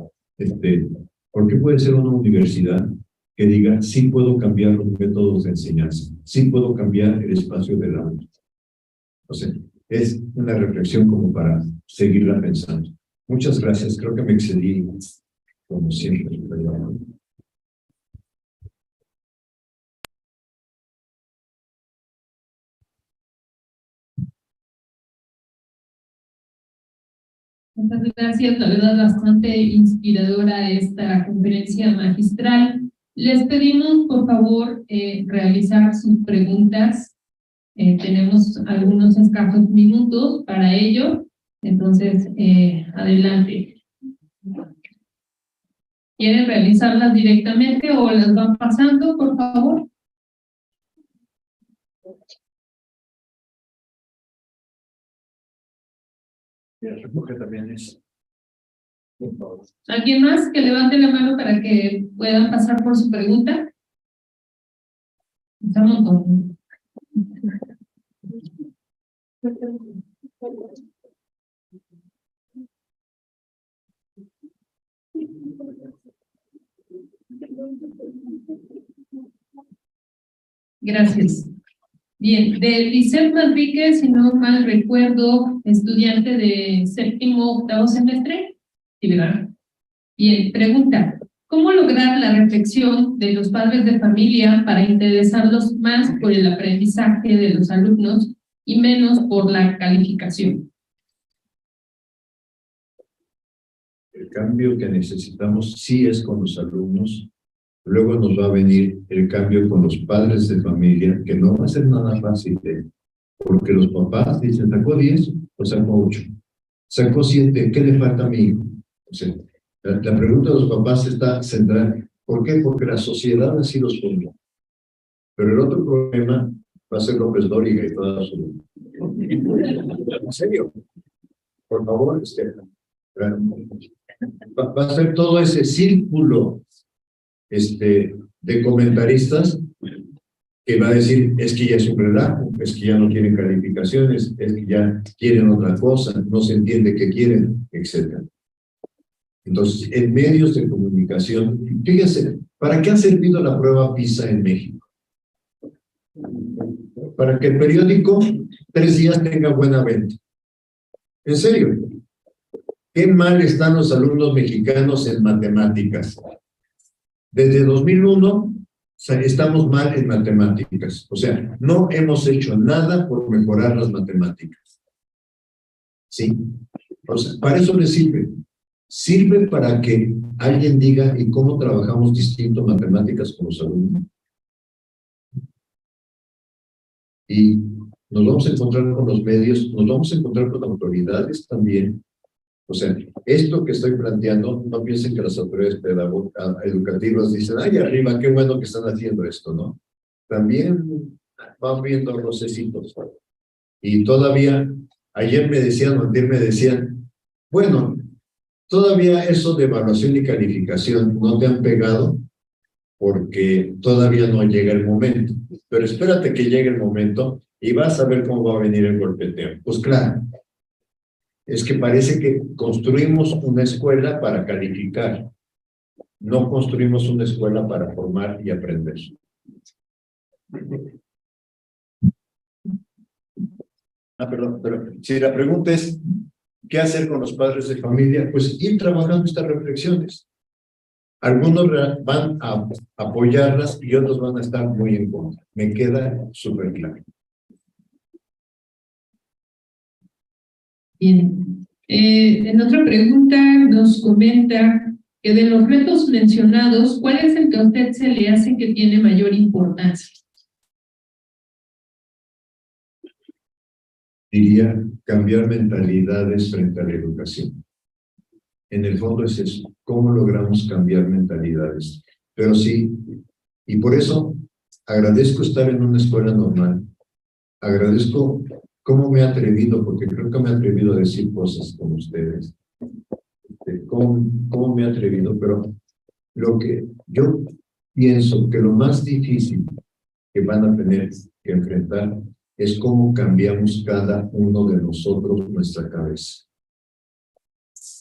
¿Por qué puede ser una universidad que diga, sí puedo cambiar los métodos de enseñanza, sí puedo cambiar el espacio del aula? O sea, es una reflexión como para seguirla pensando. Muchas gracias, creo que me excedí, como siempre. Muchas gracias, la verdad bastante inspiradora esta conferencia magistral. Les pedimos, por favor, realizar sus preguntas. Tenemos algunos escasos minutos para ello, entonces, adelante. ¿Quieren realizarlas directamente o las van pasando, por favor? Recoge también eso. ¿Alguien más que levante la mano para que puedan pasar por su pregunta? Estamos con... Gracias. Bien, de Lisette Manrique, si no mal recuerdo, estudiante de séptimo, octavo semestre. Sí, ¿verdad? Bien, pregunta. ¿Cómo lograr la reflexión de los padres de familia para interesarlos más por el aprendizaje de los alumnos y menos por la calificación? El cambio que necesitamos sí es con los alumnos. Luego nos va a venir el cambio con los padres de familia, que no va a ser nada fácil, porque los papás dicen, sacó 10 o sacó 8, sacó 7, ¿qué le falta a mi hijo? O sea, la pregunta de los papás está centrada. ¿Por qué? Porque la sociedad así los formó. Pero el otro problema va a ser López Dóriga y toda su... ¿En serio? Por favor, va a ser todo ese círculo de comentaristas que va a decir, es que ya es un relajo, es que ya no quieren calificaciones, es que ya quieren otra cosa, no se entiende qué quieren, etc. Entonces, en medios de comunicación, fíjense, ¿para qué ha servido la prueba PISA en México? Para que el periódico 3 días tenga buena venta. En serio, qué mal están los alumnos mexicanos en matemáticas. Desde 2001 estamos mal en matemáticas. O sea, no hemos hecho nada por mejorar las matemáticas. ¿Sí? O sea, para eso les sirve. Sirve para que alguien diga, ¿y cómo trabajamos distinto matemáticas con los alumnos? Y nos vamos a encontrar con los medios, nos vamos a encontrar con autoridades también. O sea, esto que estoy planteando, no piensen que las autoridades educativas dicen, ay, arriba, qué bueno que están haciendo esto, ¿no? También van viendo los éxitos. Y todavía, ayer me decían, bueno, todavía eso de evaluación y calificación no te han pegado porque todavía no llega el momento. Pero espérate que llegue el momento y vas a ver cómo va a venir el golpeteo. Pues claro, es que parece que construimos una escuela para calificar, no construimos una escuela para formar y aprender. Perdón, pero si la pregunta es, ¿qué hacer con los padres de familia? Pues ir trabajando estas reflexiones. Algunos van a apoyarlas y otros van a estar muy en contra. Me queda súper claro. Bien. En otra pregunta nos comenta que de los retos mencionados, ¿cuál es el que a usted se le hace que tiene mayor importancia? Diría cambiar mentalidades frente a la educación. En el fondo es eso, ¿cómo logramos cambiar mentalidades? Pero sí, y por eso agradezco estar en una escuela normal, agradezco cómo me he atrevido, porque creo que me he atrevido a decir cosas con ustedes, cómo me he atrevido, pero lo que yo pienso que lo más difícil que van a tener que enfrentar es cómo cambiamos cada uno de nosotros nuestra cabeza.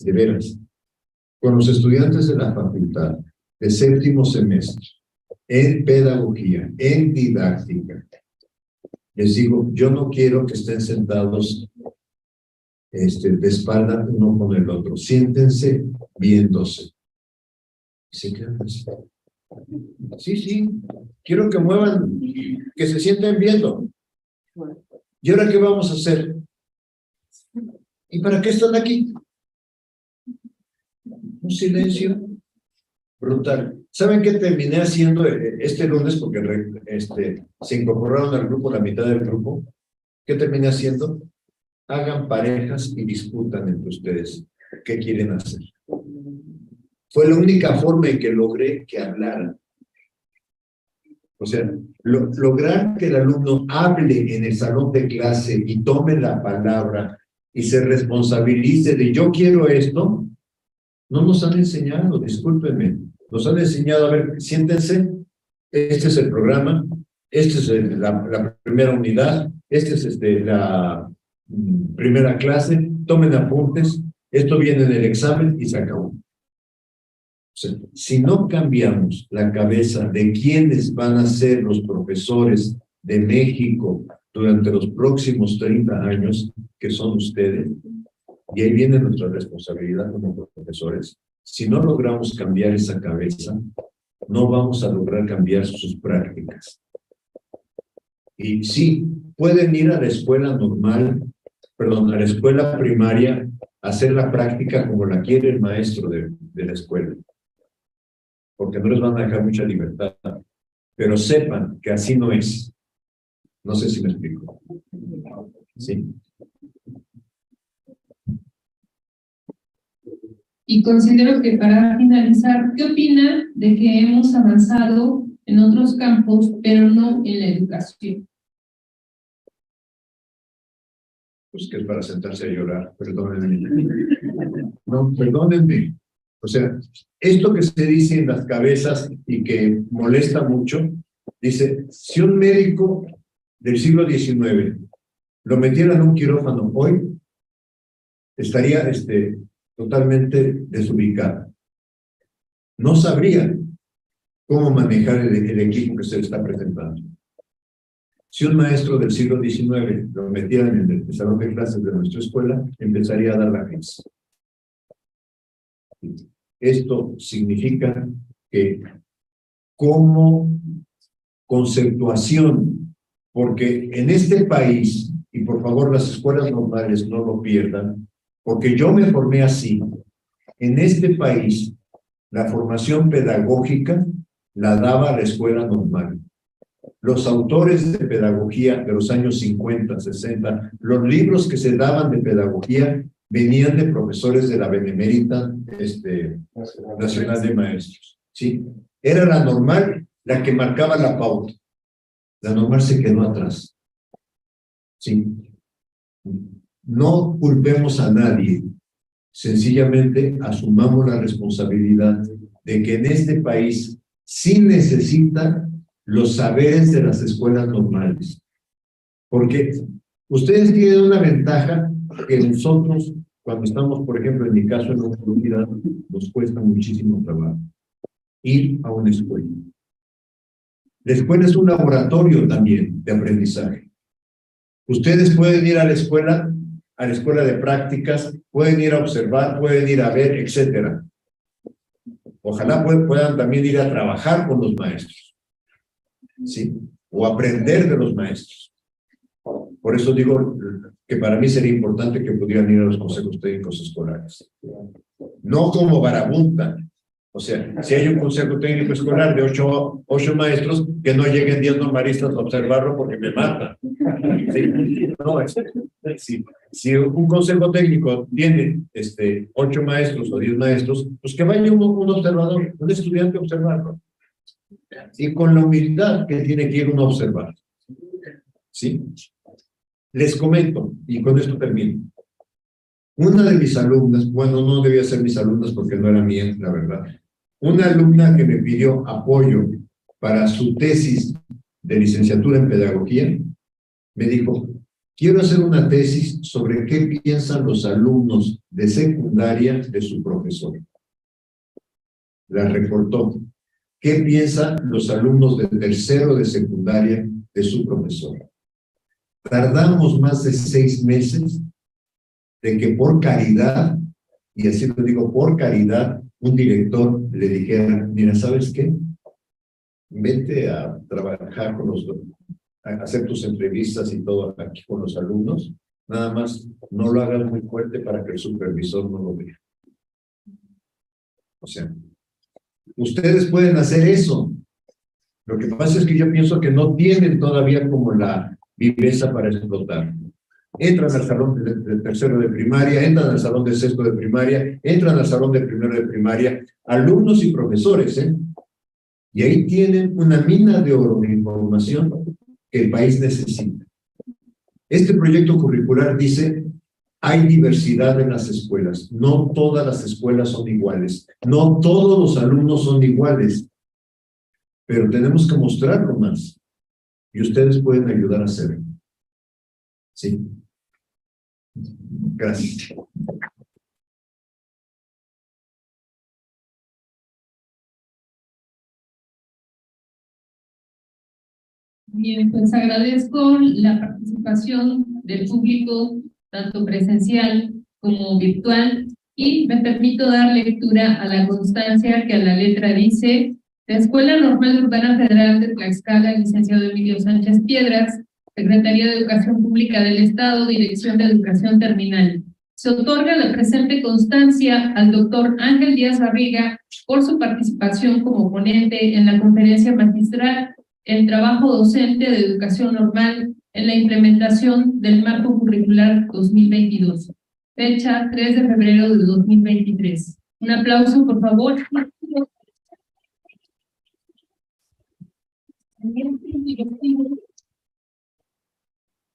De veras, con los estudiantes de la facultad de 7º semestre, en pedagogía, en didáctica, les digo, yo no quiero que estén sentados de espalda uno con el otro. Siéntense viéndose. Se quedan así. Sí, quiero que muevan, que se sienten viendo. ¿Y ahora qué vamos a hacer? ¿Y para qué están aquí? Un silencio brutal. ¿Saben qué terminé haciendo este lunes? Porque se incorporaron al grupo, la mitad del grupo. ¿Qué terminé haciendo? Hagan parejas y discutan entre ustedes qué quieren hacer. Fue la única forma en que logré que hablaran. O sea, lograr que el alumno hable en el salón de clase y tome la palabra y se responsabilice de yo quiero esto, no nos han enseñado, discúlpenme. Nos han enseñado, a ver, siéntense, este es el programa, esta es la primera unidad, esta es la primera clase, tomen apuntes, esto viene en el examen y se acabó. O sea, si no cambiamos la cabeza de quiénes van a ser los profesores de México durante los próximos 30 años, que son ustedes, y ahí viene nuestra responsabilidad como profesores, si no logramos cambiar esa cabeza, no vamos a lograr cambiar sus prácticas. Y sí, pueden ir a la escuela normal, perdón, a la escuela primaria, a hacer la práctica como la quiere el maestro de la escuela, porque no les van a dejar mucha libertad, pero sepan que así no es. No sé si me explico. Sí. Y considero que para finalizar, ¿qué opina de que hemos avanzado en otros campos, pero no en la educación? Pues que es para sentarse a llorar, perdónenme. No, perdónenme. O sea, esto que se dice en las cabezas y que molesta mucho, dice, si un médico del siglo XIX lo metieran en un quirófano hoy, estaría totalmente desubicado. No sabría cómo manejar el equipo que se le está presentando. Si un maestro del siglo XIX lo metieran en el salón de clases de nuestra escuela, empezaría a dar la clase. Esto significa que como conceptuación, porque en este país, y por favor las escuelas normales no lo pierdan, porque yo me formé así, en este país la formación pedagógica la daba la escuela normal. Los autores de pedagogía de los años 50, 60, los libros que se daban de pedagogía venían de profesores de la Benemérita Nacional de Maestros, ¿sí? Era la normal la que marcaba la pauta. La normal se quedó atrás, ¿sí? No culpemos a nadie, sencillamente asumamos la responsabilidad de que en este país sí necesita los saberes de las escuelas normales. Porque ustedes tienen una ventaja que nosotros, cuando estamos, por ejemplo, en mi caso, en la universidad, nos cuesta muchísimo trabajo ir a una escuela. La escuela es un laboratorio también de aprendizaje. Ustedes pueden ir a la escuela de prácticas, pueden ir a observar, pueden ir a ver, etcétera. Ojalá puedan también ir a trabajar con los maestros, ¿sí? O aprender de los maestros. Por eso digo que para mí sería importante que pudieran ir a los consejos técnicos escolares. No como barabunta. O sea, si hay un consejo técnico escolar de ocho maestros, que no lleguen 10 normalistas a observarlo porque me matan. ¿Sí? No, si un consejo técnico tiene 8 maestros o 10 maestros, pues que vaya un observador, un estudiante a observarlo. Y con la humildad que tiene que ir uno a observar. ¿Sí? Les comento, y con esto termino. Una de mis alumnas, bueno, no debía ser mis alumnas porque no era mía, la verdad. Una alumna que me pidió apoyo para su tesis de licenciatura en pedagogía, me dijo, quiero hacer una tesis sobre qué piensan los alumnos de secundaria de su profesor. La recortó. ¿Qué piensan los alumnos de tercero de secundaria de su profesor? Tardamos más de 6 meses de que por caridad, y así lo digo, por caridad, un director le dijera, mira, ¿sabes qué? Vete a trabajar con a hacer tus entrevistas y todo aquí con los alumnos, nada más no lo hagas muy fuerte para que el supervisor no lo vea. O sea, ustedes pueden hacer eso. Lo que pasa es que yo pienso que no tienen todavía como la viveza para explotar. Entran al salón de tercero de primaria, entran al salón de sexto de primaria, entran al salón de primero de primaria, alumnos y profesores, ¿eh? Y ahí tienen una mina de oro de información que el país necesita. Este proyecto curricular dice, hay diversidad en las escuelas, no todas las escuelas son iguales, no todos los alumnos son iguales, pero tenemos que mostrarlo más, y ustedes pueden ayudar a hacerlo. Sí. Gracias. Bien, pues agradezco la participación del público, tanto presencial como virtual, y me permito dar lectura a la constancia que a la letra dice: la Escuela Normal Urbana Federal de Tlaxcala, licenciado Emilio Sánchez Piedras, Secretaría de Educación Pública del Estado, Dirección de Educación Terminal. Se otorga la presente constancia al doctor Ángel Díaz Barriga por su participación como ponente en la conferencia magistral El trabajo docente de educación normal en la implementación del marco curricular 2022. Fecha 3 de febrero de 2023. Un aplauso, por favor.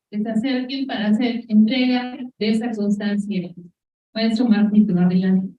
Que se acerquen para hacer entrega de esa constancia. Maestro Martito, adelante.